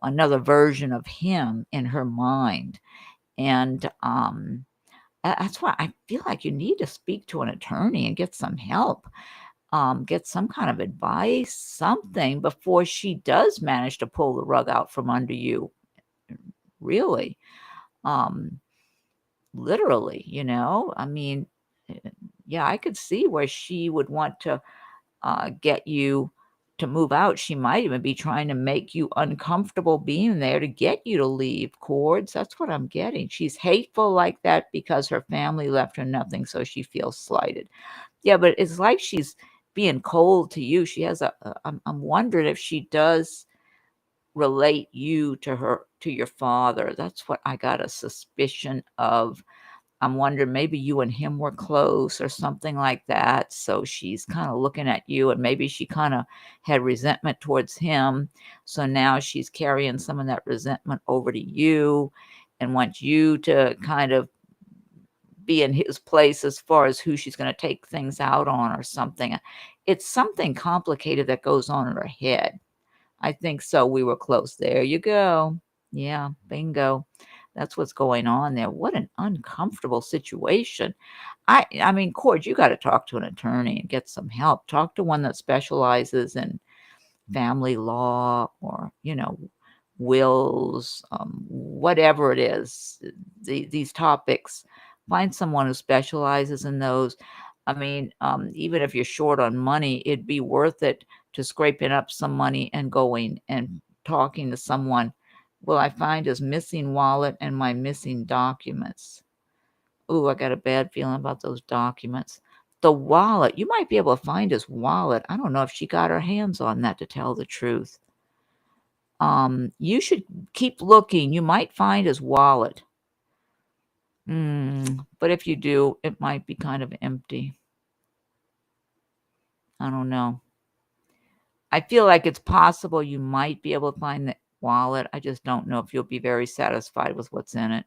another version of him in her mind. And that's why I feel like you need to speak to an attorney and get some help, get some kind of advice, something, before she does manage to pull the rug out from under you. Really, um, literally, I mean, eh, yeah, I could see where she would want to get you to move out. She might even be trying to make you uncomfortable being there to get you to leave, Cords. That's what I'm getting. She's hateful like that because her family left her nothing, so she feels slighted. Yeah, but it's like she's being cold to you. She has I'm wondering if she does relate you to your father. That's what I got a suspicion of. I'm wondering, maybe you and him were close or something like that. So she's kind of looking at you, and maybe she kind of had resentment towards him. So now she's carrying some of that resentment over to you and wants you to kind of be in his place as far as who she's going to take things out on or something. It's something complicated that goes on in her head. I think so. We were close. There you go. Yeah, bingo. That's what's going on there. What an uncomfortable situation. I mean, Cord, you got to talk to an attorney and get some help. Talk to one that specializes in family law, or wills, whatever it is, these topics. Find someone who specializes in those. I mean, even if you're short on money, it'd be worth it to scraping up some money and going and talking to someone. Will I find his missing wallet and my missing documents? Ooh, I got a bad feeling about those documents. The wallet, you might be able to find his wallet. I don't know if she got her hands on that, to tell the truth. You should keep looking. You might find his wallet. But if you do, it might be kind of empty. I don't know. I feel like it's possible you might be able to find the wallet. I just don't know if you'll be very satisfied with what's in it.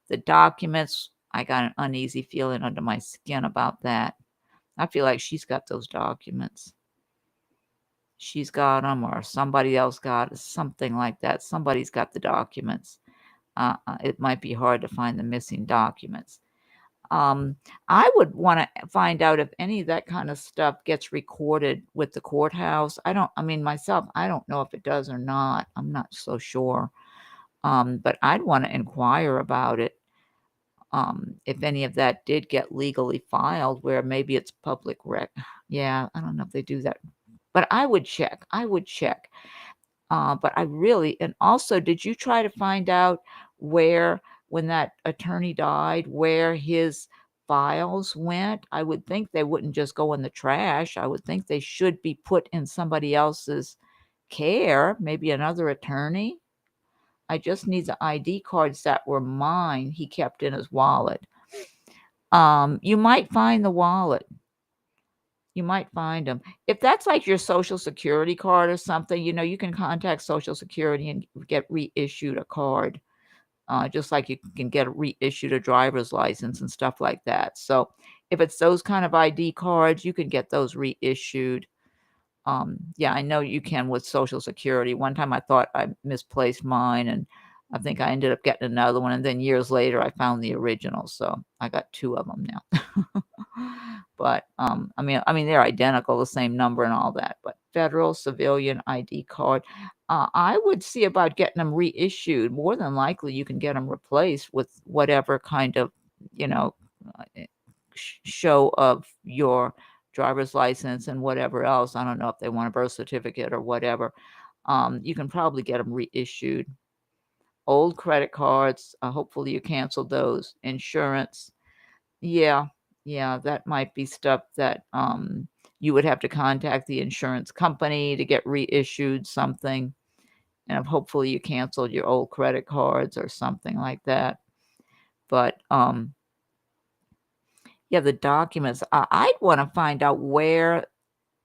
The documents, I got an uneasy feeling under my skin about that. I feel like she's got those documents. she's got them or somebody else got it, something like that. Somebody's got the documents. It might be hard to find the missing documents. I would want to find out if any of that kind of stuff gets recorded with the courthouse. I mean, myself, I don't know if it does or not. I'm not so sure. But I'd want to inquire about it. If any of that did get legally filed, where maybe it's public rec. Yeah, I don't know if they do that, but I would check. I would check. But I really, and also, did you try to find out where, when that attorney died, where his files went? I would think they wouldn't just go in the trash. I would think they should be put in somebody else's care, maybe another attorney. I just need the ID cards that were mine he kept in his wallet. You might find the wallet. You might find them. If that's like your Social Security card or something, you can contact Social Security and get reissued a card, just like you can get reissued a driver's license and stuff like that. So if it's those kind of ID cards, you can get those reissued. Yeah, I know you can with Social Security. One time I thought I misplaced mine, and I think I ended up getting another one, and then years later I found the original, so I got 2 of them now. But, I mean, they're identical, the same number and all that, but federal civilian ID card, I would see about getting them reissued. More than likely, you can get them replaced with whatever kind of, you know, show of your driver's license and whatever else. I don't know if they want a birth certificate or whatever. You can probably get them reissued. Old credit cards, hopefully you canceled those. Insurance, yeah, yeah, that might be stuff that you would have to contact the insurance company to get reissued something. And hopefully you canceled your old credit cards or something like that. But yeah, the documents. I'd want to find out where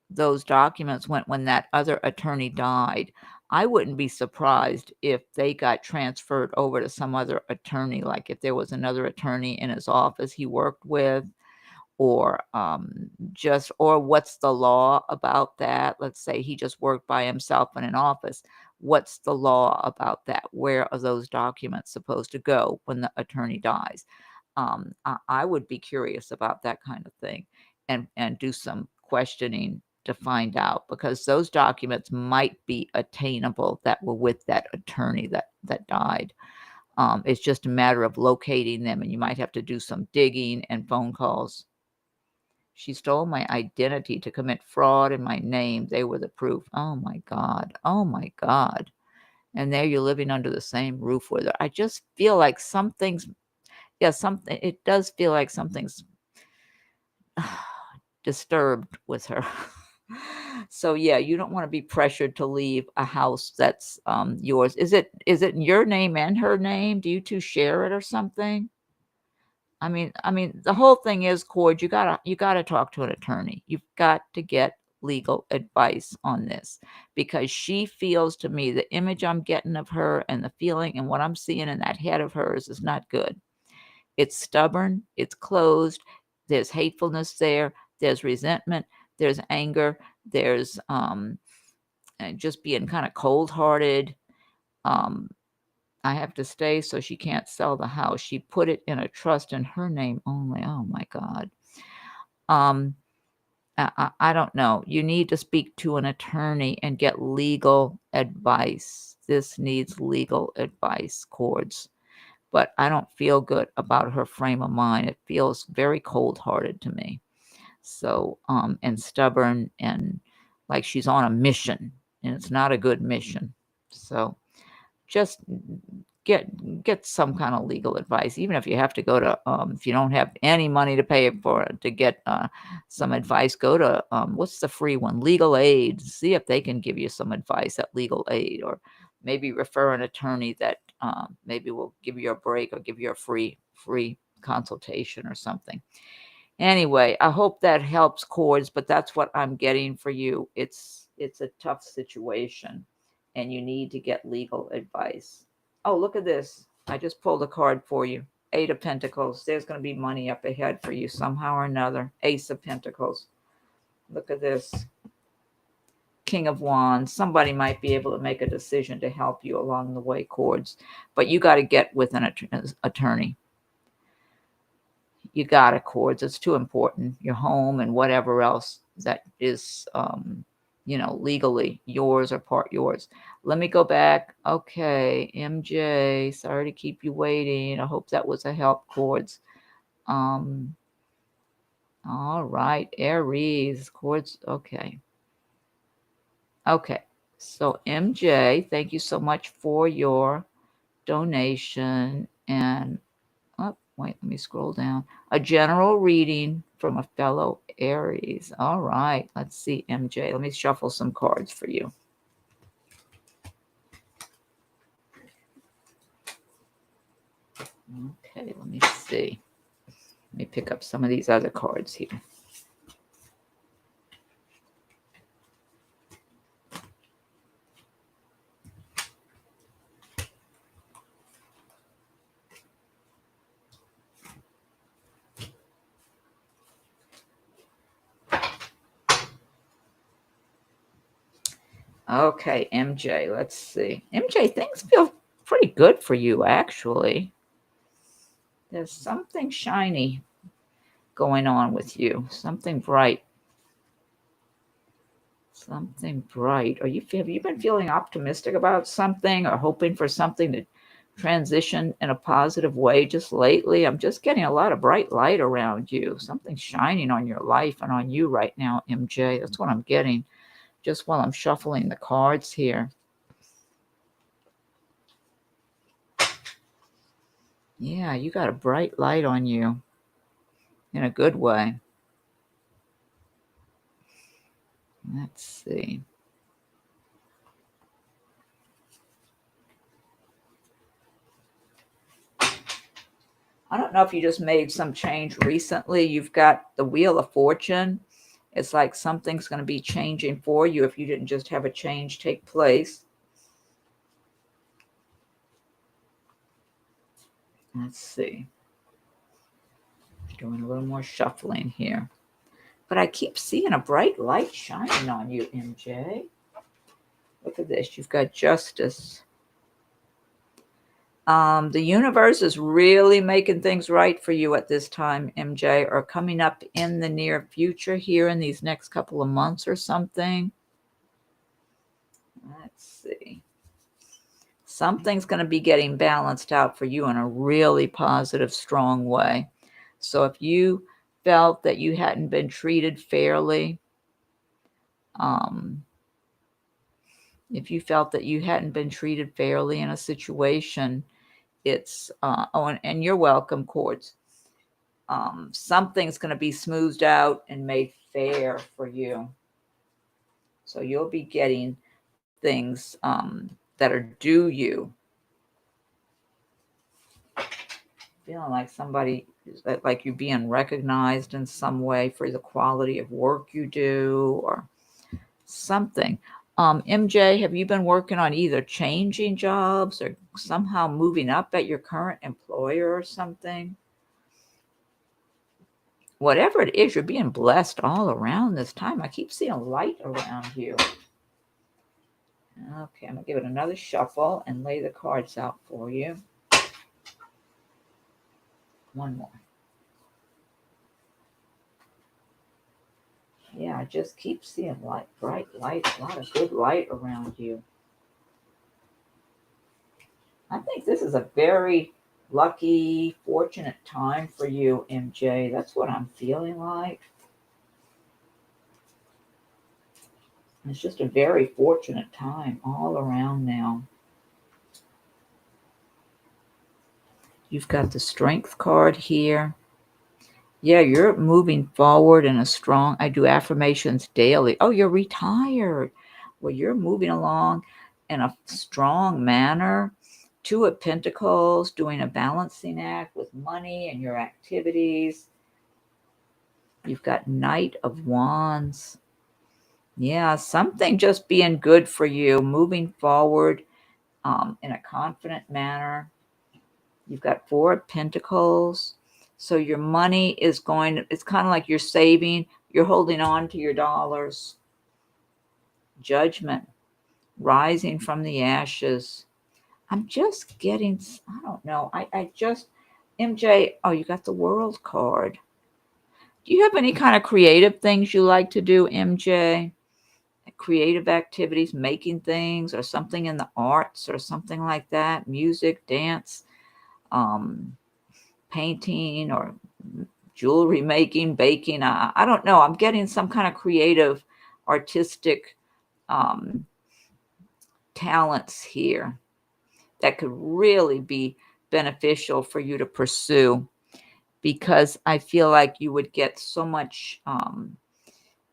those documents went when that other attorney died. I wouldn't be surprised if they got transferred over to some other attorney, like if there was another attorney in his office he worked with, or or what's the law about that? Let's say he just worked by himself in an office. What's the law about that? Where are those documents supposed to go when the attorney dies? I would be curious about that kind of thing, and do some questioning to find out, because those documents might be attainable that were with that attorney that died. It's just a matter of locating them, and you might have to do some digging and phone calls. She stole my identity to commit fraud in my name. They were the proof. Oh my God. Oh my God. And there you're living under the same roof with her. I just feel like something's, yeah, something, it does feel like something's disturbed with her. So yeah, you don't want to be pressured to leave a house that's yours. Is it in your name and her name? Do you two share it or something? I mean, the whole thing is, Cord, you gotta talk to an attorney. You've got to get legal advice on this, because she feels, to me, the image I'm getting of her and the feeling and what I'm seeing in that head of hers is not good. It's stubborn, it's closed, there's hatefulness there, there's resentment, there's anger, there's just being kind of cold-hearted. Um, I have to stay so she can't sell the house. She put it in a trust in her name only. Oh my God. Um, I don't know. You need to speak to an attorney and get legal advice. This needs legal advice, Cords. But I don't feel good about her frame of mind. It feels very cold-hearted to me. So, and stubborn, and like she's on a mission, and it's not a good mission. So just get some kind of legal advice, even if you have to go to, if you don't have any money to pay for it, to get some advice, go to, what's the free one? Legal Aid. See if they can give you some advice at Legal Aid, or maybe refer an attorney that maybe will give you a break or give you a free consultation or something. Anyway, I hope that helps, Cords, but that's what I'm getting for you. It's a tough situation, and you need to get legal advice. Oh, look at this. I just pulled a card for you. 8 of Pentacles. There's going to be money up ahead for you somehow or another. Ace of Pentacles. Look at this. King of Wands. Somebody might be able to make a decision to help you along the way, Cords. But you got to get with an attorney. You got to, Cords. It's too important. Your home and whatever else that is, legally yours or part yours. Let me go back. Okay, MJ, sorry to keep you waiting. I hope that was a help, Cords. All right, Aries, Cords. Okay. Okay. So MJ, thank you so much for your donation. And oh, wait, let me scroll down. A general reading from a fellow Aries. All right, let's see, MJ. Let me shuffle some cards for you. Okay, let me see. Let me pick up some of these other cards here. Okay, MJ, let's see. MJ, things feel pretty good for you, actually. There's something shiny going on with you, something bright. Something bright. Have you been feeling optimistic about something or hoping for something to transition in a positive way just lately? I'm just getting a lot of bright light around you. Something shining on your life and on you right now, MJ. That's what I'm getting just while I'm shuffling the cards here. Yeah, you got a bright light on you in a good way. Let's see. I don't know if you just made some change recently. You've got the Wheel of Fortune. It's like something's going to be changing for you if you didn't just have a change take place. Let's see. Doing a little more shuffling here. But I keep seeing a bright light shining on you, MJ. Look at this. You've got Justice. The universe is really making things right for you at this time, MJ, or coming up in the near future here in these next couple of months or something. Let's see. Something's going to be getting balanced out for you in a really positive, strong way. So if you felt that you hadn't been treated fairly, if you felt that you hadn't been treated fairly in a situation, it's and you're welcome, Cords. Something's going to be smoothed out and made fair for you. So you'll be getting things that are due you. Feeling like somebody, like you're being recognized in some way for the quality of work you do or something. MJ, have you been working on either changing jobs or somehow moving up at your current employer or something? Whatever it is, you're being blessed all around this time. I keep seeing light around you. Okay, I'm going to give it another shuffle and lay the cards out for you. One more. Yeah, I just keep seeing light, bright light, a lot of good light around you. I think this is a very lucky, fortunate time for you, MJ. That's what I'm feeling like. It's just a very fortunate time all around now. You've got the Strength card here. Yeah, you're moving forward in a strong, I do affirmations daily. Oh, you're retired. Well, you're moving along in a strong manner. Two of Pentacles, doing a balancing act with money and your activities. You've got Knight of Wands. Yeah, something just being good for you, moving forward in a confident manner. You've got Four of Pentacles. So your money is going, it's kind of like you're saving, you're holding on to your dollars. Judgment, rising from the ashes. I'm just getting, I don't know. I just, MJ, oh, you got the world card. Do you have any kind of creative things you like to do, MJ? Creative activities, making things, or something in the arts, or something like that? Music, dance, um, painting, or jewelry making, baking. I don't know. I'm getting some kind of creative, artistic um, talents here that could really be beneficial for you to pursue, because I feel like you would get so much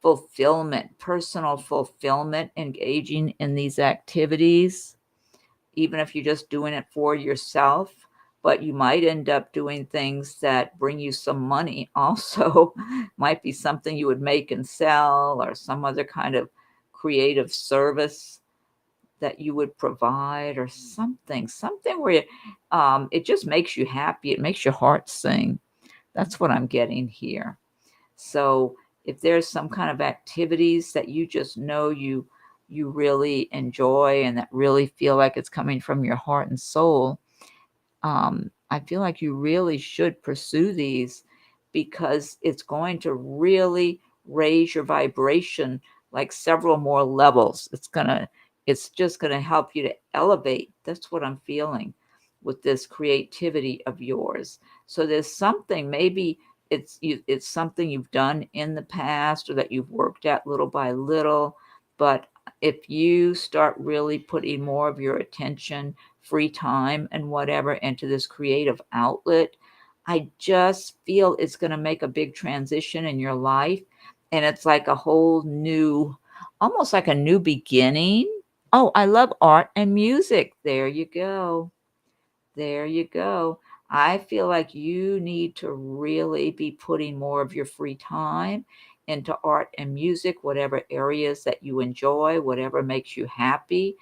fulfillment, personal fulfillment, engaging in these activities, even if you're just doing it for yourself. But you might end up doing things that bring you some money also. Might be something you would make and sell, or some other kind of creative service that you would provide, or something where it just makes you happy. It makes your heart sing. That's what I'm getting here. So if there's some kind of activities that you just know you really enjoy, and that really feel like it's coming from your heart and soul, I feel like you really should pursue these, because it's going to really raise your vibration like several more levels. It's just gonna help you to elevate. That's what I'm feeling with this creativity of yours. So there's something, maybe it's something you've done in the past, or that you've worked at little by little, but if you start really putting more of your attention, free time, and whatever into this creative outlet, I just feel it's going to make a big transition in your life. And it's like a whole new, almost like a new beginning. Oh, I love art and music. There you go. There you go. I feel like you need to really be putting more of your free time into art and music, whatever areas that you enjoy, whatever makes you happy,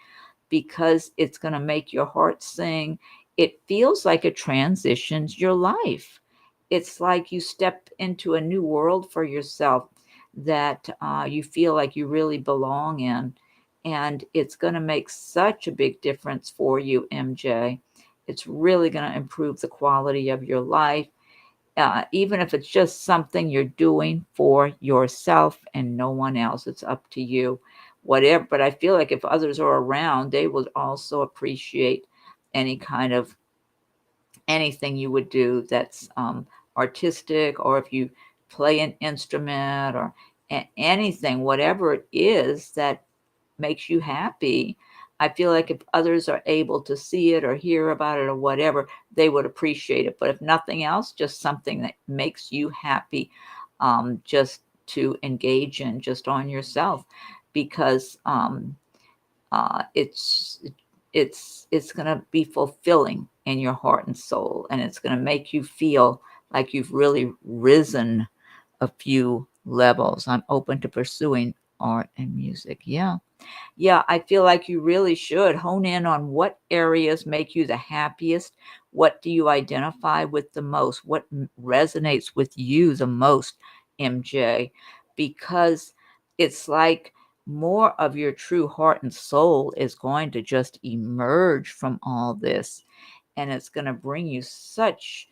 because it's going to make your heart sing. It feels like it transitions your life. It's like you step into a new world for yourself that you feel like you really belong in. And it's going to make such a big difference for you, MJ. It's really going to improve the quality of your life, even if it's just something you're doing for yourself and no one else. It's up to you, whatever. But I feel like if others are around, they would also appreciate any kind of anything you would do that's artistic, or if you play an instrument, or anything, whatever it is that makes you happy. I feel like if others are able to see it or hear about it or whatever, they would appreciate it. But if nothing else, just something that makes you happy, just to engage in, just on yourself, because it's it's going to be fulfilling in your heart and soul, and it's going to make you feel like you've really risen a few levels. I'm open to pursuing art and music. Yeah. Yeah, I feel like you really should hone in on what areas make you the happiest. What do you identify with the most? What resonates with you the most, MJ? Because it's like more of your true heart and soul is going to just emerge from all this, and it's going to bring you such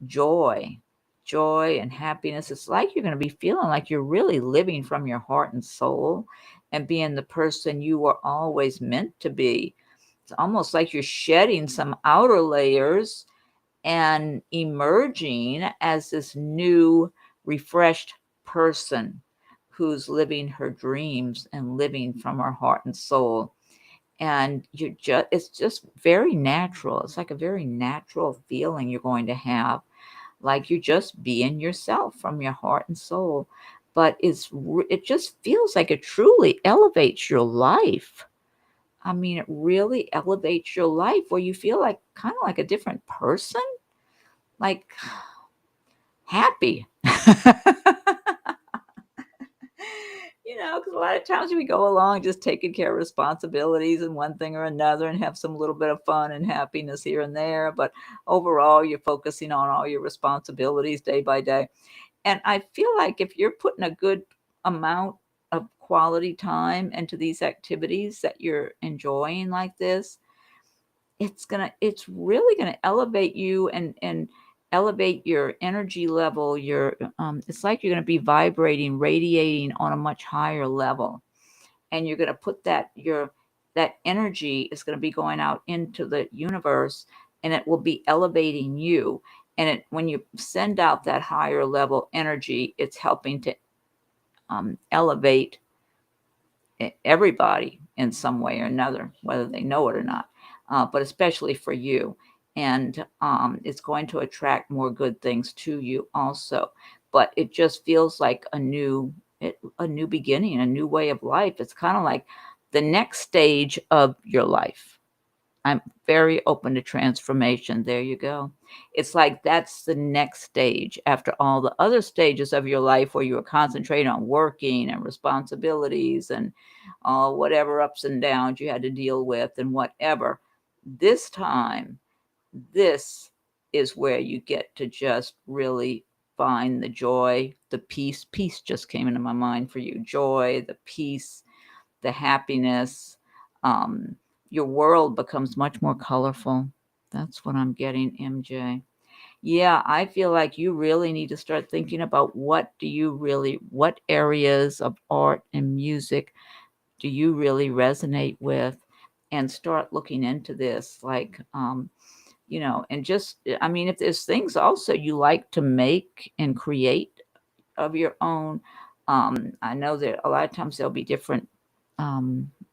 joy, joy and happiness. It's like you're going to be feeling like you're really living from your heart and soul, and being the person you were always meant to be. It's almost like you're shedding some outer layers and emerging as this new, refreshed person who's living her dreams and living from her heart and soul. And you just it's just very natural. It's like a very natural feeling you're going to have, like you're just being yourself from your heart and soul. But it just feels like it truly elevates your life. I mean, it really elevates your life, where you feel like kind of like a different person, like happy. Because a lot of times we go along just taking care of responsibilities and one thing or another, and have some little bit of fun and happiness here and there. But overall, you're focusing on all your responsibilities day by day. And I feel like if you're putting a good amount of quality time into these activities that you're enjoying like this, it's really gonna elevate you and elevate your energy level. Your it's like you're gonna be vibrating, radiating on a much higher level, and you're gonna put that energy is gonna be going out into the universe, and it will be elevating you. And when you send out that higher level energy, it's helping to elevate everybody in some way or another, whether they know it or not, but especially for you. And it's going to attract more good things to you also. But it just feels like a new beginning, a new way of life. It's kind of like the next stage of your life. I'm very open to transformation. There you go. It's like that's the next stage after all the other stages of your life where you were concentrating on working and responsibilities and whatever ups and downs you had to deal with and whatever. This time, this is where you get to just really find the joy, the peace. Peace just came into my mind for you. Joy, the peace, the happiness. Um, your world becomes much more colorful. That's what I'm getting, MJ. Yeah, I feel like you really need to start thinking about what areas of art and music do you really resonate with, and start looking into this. Like, and just, I mean, if there's things also you like to make and create of your own. I know that a lot of times there'll be different.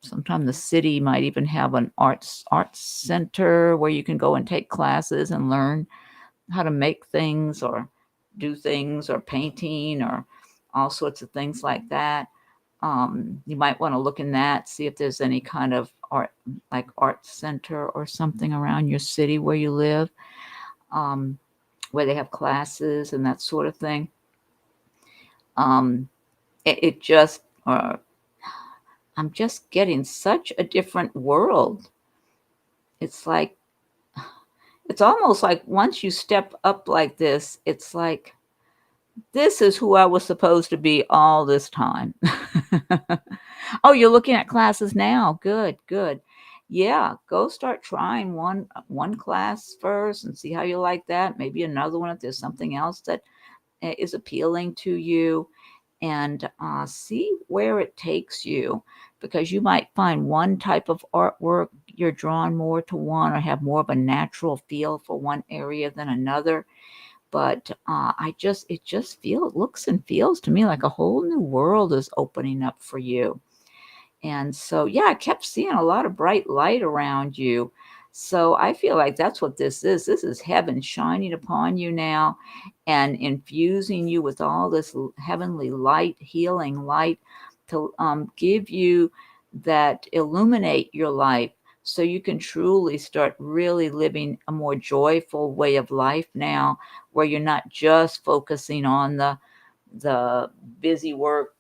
Sometimes the city might even have an arts center where you can go and take classes and learn how to make things or do things or painting or all sorts of things like that. You might want to look in that, see if there's any kind of art, like art center or something around your city where you live, um, where they have classes and that sort of thing. Um, it just I'm just getting such a different world. It's like it's almost like once you step up like this, it's like this is who I was supposed to be all this time. Oh, you're looking at classes now. Good, good. Yeah, go start trying one class first and see how you like that. Maybe another one if there's something else that is appealing to you, and see where it takes you, because you might find one type of artwork you're drawn more to one or have more of a natural feel for one area than another. But it just looks and feels to me like a whole new world is opening up for you. And so, yeah, I kept seeing a lot of bright light around you. So I feel like that's what this is. This is heaven shining upon you now and infusing you with all this heavenly light, healing light to give you that illuminate your life so you can truly start really living a more joyful way of life now, where you're not just focusing on the busy work,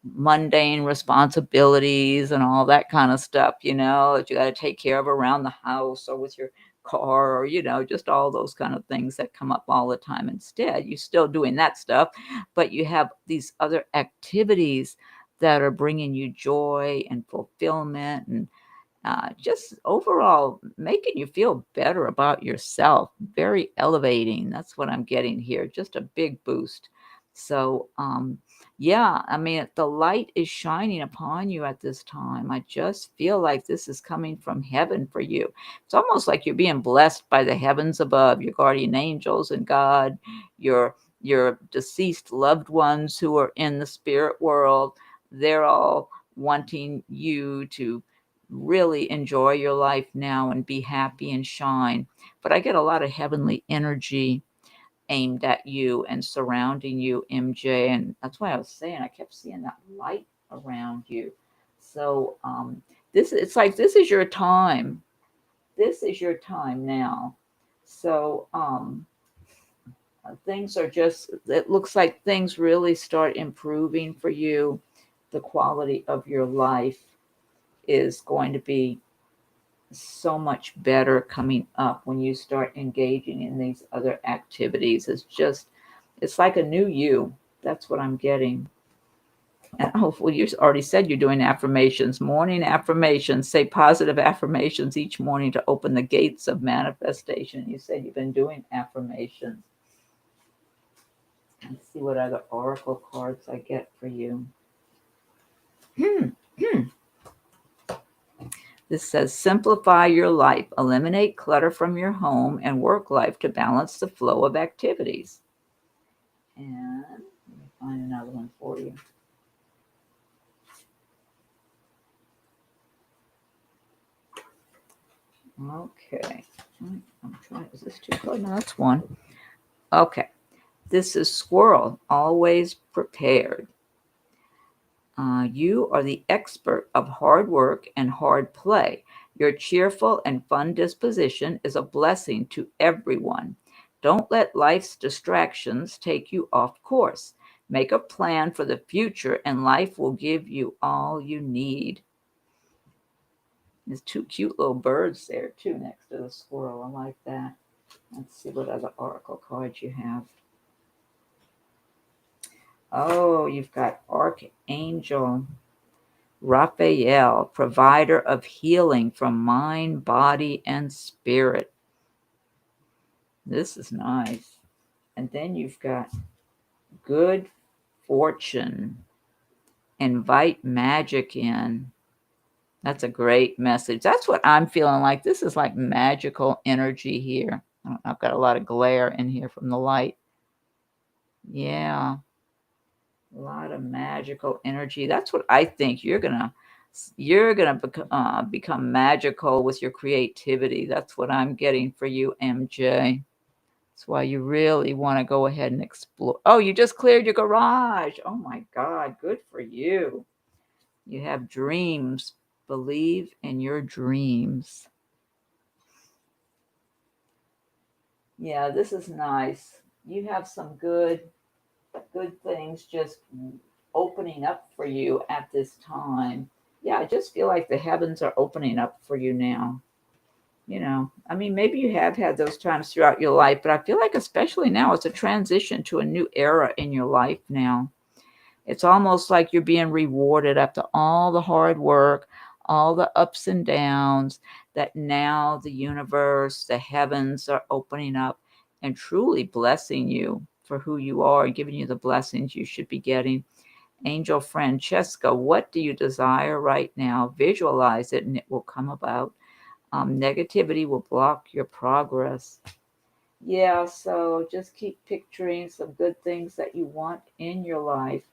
mundane responsibilities and all that kind of stuff, that you got to take care of around the house or with your car, or just all those kind of things that come up all the time. Instead, you're still doing that stuff, but you have these other activities that are bringing you joy and fulfillment, and just overall making you feel better about yourself. Very elevating. That's what I'm getting here. Just a big boost. So, yeah, I mean, the light is shining upon you at this time. I just feel like this is coming from heaven for you. It's almost like you're being blessed by the heavens above, your guardian angels and God, your deceased loved ones who are in the spirit world. They're all wanting you to really enjoy your life now and be happy and shine. But I get a lot of heavenly energy aimed at you and surrounding you, MJ. And that's why I was saying I kept seeing that light around you. So it's like this is your time. This is your time now. So things are just, it looks like things really start improving for you. The quality of your life is going to be so much better coming up when you start engaging in these other activities. It's like a new you. That's what I'm getting. And oh, well, you already said you're doing affirmations, morning affirmations. Say positive affirmations each morning to open the gates of manifestation. You said you've been doing affirmations. Let's see what other oracle cards I get for you. This says, simplify your life, eliminate clutter from your home and work life to balance the flow of activities. And let me find another one for you. Okay. I'm trying, is this too close? No, that's one. Okay. This is squirrel, always prepared. You are the expert of hard work and hard play. Your cheerful and fun disposition is a blessing to everyone. Don't let life's distractions take you off course. Make a plan for the future, and life will give you all you need. There's two cute little birds there, too, next to the squirrel. I like that. Let's see what other oracle cards you have. Oh, you've got Archangel Raphael, provider of healing from mind, body, and spirit. This is nice. And then you've got good fortune. Invite magic in. That's a great message. That's what I'm feeling like. This is like magical energy here. I've got a lot of glare in here from the light. Yeah. A lot of magical energy. That's what I think. You're gonna become magical with your creativity. That's what I'm getting for you, MJ. That's why you really want to go ahead and explore. Oh, you just cleared your garage. Oh my God, good for you. You have dreams. Believe in your dreams. Yeah, this is nice. You have some good things just opening up for you at this time. Yeah, I just feel like the heavens are opening up for you now. I mean, maybe you have had those times throughout your life, but I feel like especially now it's a transition to a new era in your life now. It's almost like you're being rewarded after all the hard work, all the ups and downs, that now the universe, the heavens are opening up and truly blessing you for who you are and giving you the blessings you should be getting. Angel Francesca, what do you desire right now? Visualize it and it will come about. Negativity will block your progress. Yeah, so just keep picturing some good things that you want in your life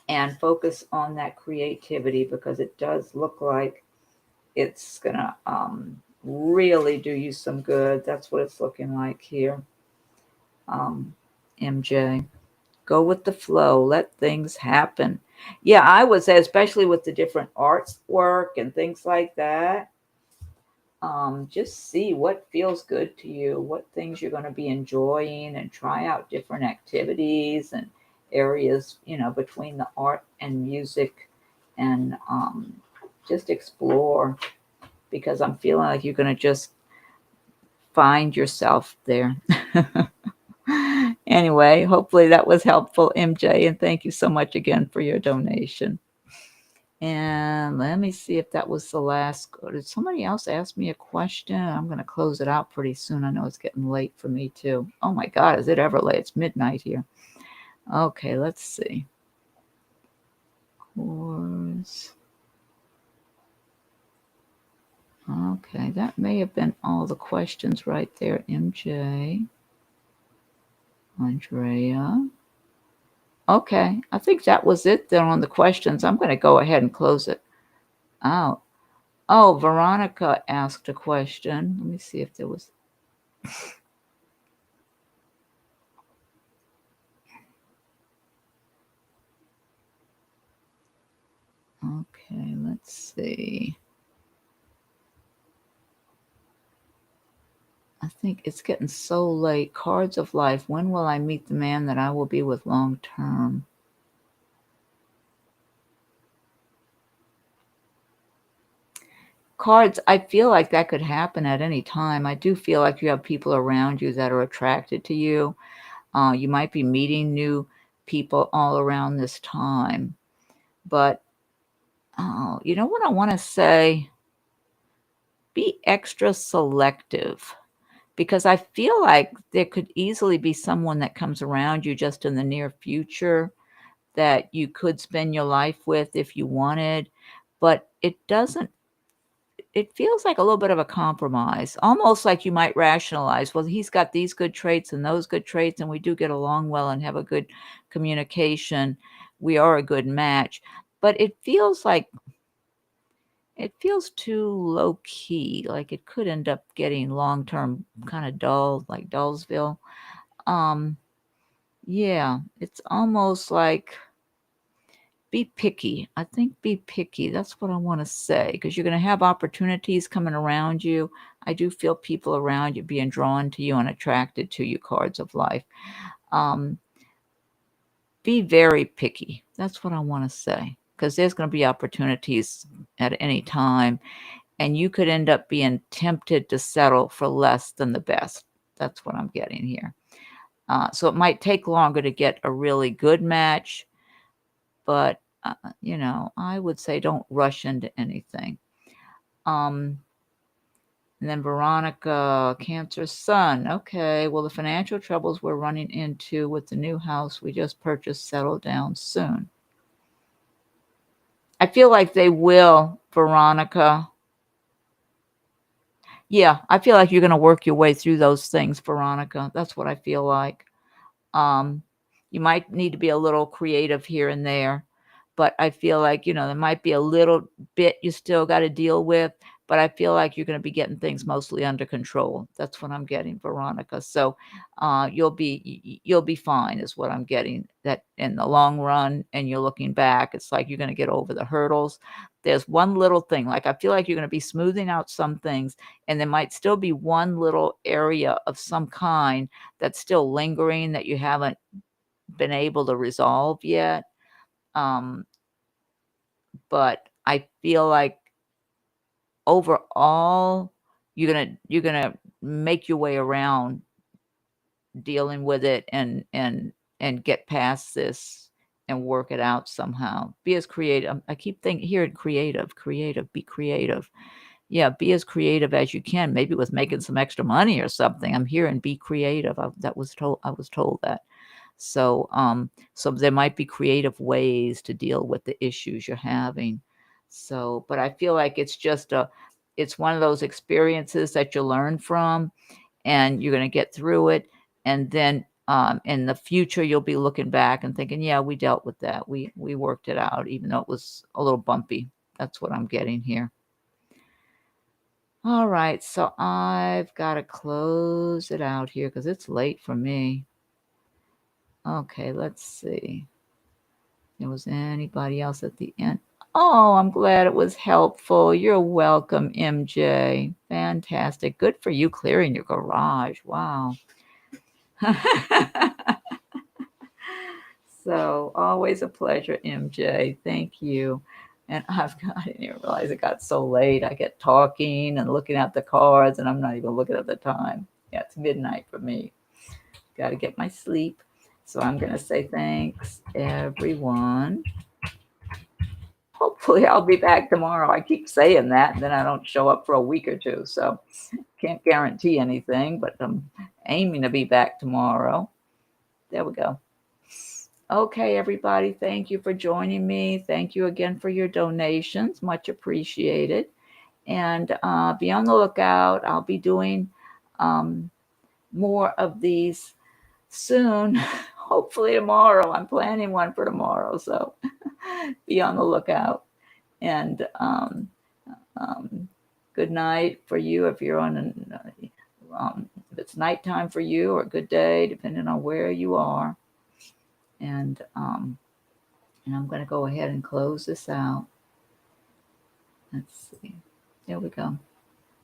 and focus on that creativity, because it does look like it's gonna really do you some good. That's what it's looking like here. MJ, go with the flow, let things happen. Yeah, I would say, especially with the different artwork and things like that, just see what feels good to you, what things you're going to be enjoying, and try out different activities and areas, between the art and music, and just explore, because I'm feeling like you're going to just find yourself there. Anyway, hopefully that was helpful, MJ, and thank you so much again for your donation. And let me see if that was the last. Did somebody else ask me a question? I'm going to close it out pretty soon. I know it's getting late for me too. Oh my God, is it ever late? It's midnight here. Okay, let's see. Course. Okay, that may have been all the questions right there, MJ. Andrea. Okay, I think that was it then on the questions. I'm going to go ahead and close it out. Oh, Veronica asked a question. Let me see if there was. Okay, let's see. I think it's getting so late. Cards of life. When will I meet the man that I will be with long term? Cards, I feel like that could happen at any time. I do feel like you have people around you that are attracted to you. You might be meeting new people all around this time. But, oh, you know what I want to say? Be extra selective, because I feel like there could easily be someone that comes around you just in the near future that you could spend your life with if you wanted, but it feels like a little bit of a compromise, almost like you might rationalize, well, he's got these good traits and those good traits, and we do get along well and have a good communication. We are a good match. But it feels too low key, like it could end up getting long term kind of dull, like Dullsville. Um, yeah, it's almost like be picky. I think be picky. That's what I want to say, because you're going to have opportunities coming around you. I do feel people around you being drawn to you and attracted to you, cards of life. Um, be very picky. That's what I want to say, because there's going to be opportunities at any time, and you could end up being tempted to settle for less than the best. That's what I'm getting here. So it might take longer to get a really good match, but I would say don't rush into anything. Um, and then Veronica, Cancer Sun. Okay, well, the financial troubles we're running into with the new house we just purchased settle down soon. I feel like they will, Veronica. Yeah, I feel like you're going to work your way through those things, Veronica. That's what I feel like. Um, you might need to be a little creative here and there, but I feel like, there might be a little bit you still got to deal with, but I feel like you're going to be getting things mostly under control. That's what I'm getting, Veronica. So you'll be fine is what I'm getting, that in the long run, and you're looking back, it's like you're going to get over the hurdles. There's one little thing, like I feel like you're going to be smoothing out some things, and there might still be one little area of some kind that's still lingering that you haven't been able to resolve yet. Um, but I feel like overall, you're gonna make your way around dealing with it, and get past this and work it out somehow. Be as creative. I keep thinking hearing creative, be creative. Yeah, be as creative as you can, maybe with making some extra money or something. I'm hearing be creative. I was told that. So there might be creative ways to deal with the issues you're having. So, but I feel like it's one of those experiences that you learn from, and you're going to get through it. And then in the future, you'll be looking back and thinking, yeah, we dealt with that. We worked it out, even though it was a little bumpy. That's what I'm getting here. All right, so I've got to close it out here because it's late for me. Okay, let's see. There was anybody else at the end? Oh, I'm glad it was helpful. You're welcome, MJ. Fantastic. Good for you clearing your garage. Wow. So always a pleasure, MJ. Thank you. And I didn't even realize it got so late. I get talking and looking at the cards, and I'm not even looking at the time. Yeah, it's midnight for me. Got to get my sleep. So I'm going to say thanks, everyone. Hopefully, I'll be back tomorrow. I keep saying that, and then I don't show up for a week or two. So can't guarantee anything, but I'm aiming to be back tomorrow. There we go. Okay, everybody, thank you for joining me. Thank you again for your donations. Much appreciated. And be on the lookout. I'll be doing more of these soon. Hopefully tomorrow. I'm planning one for tomorrow. So be on the lookout. And good night for you if you're if it's nighttime for you, or good day, depending on where you are. And I'm going to go ahead and close this out. Let's see. There we go.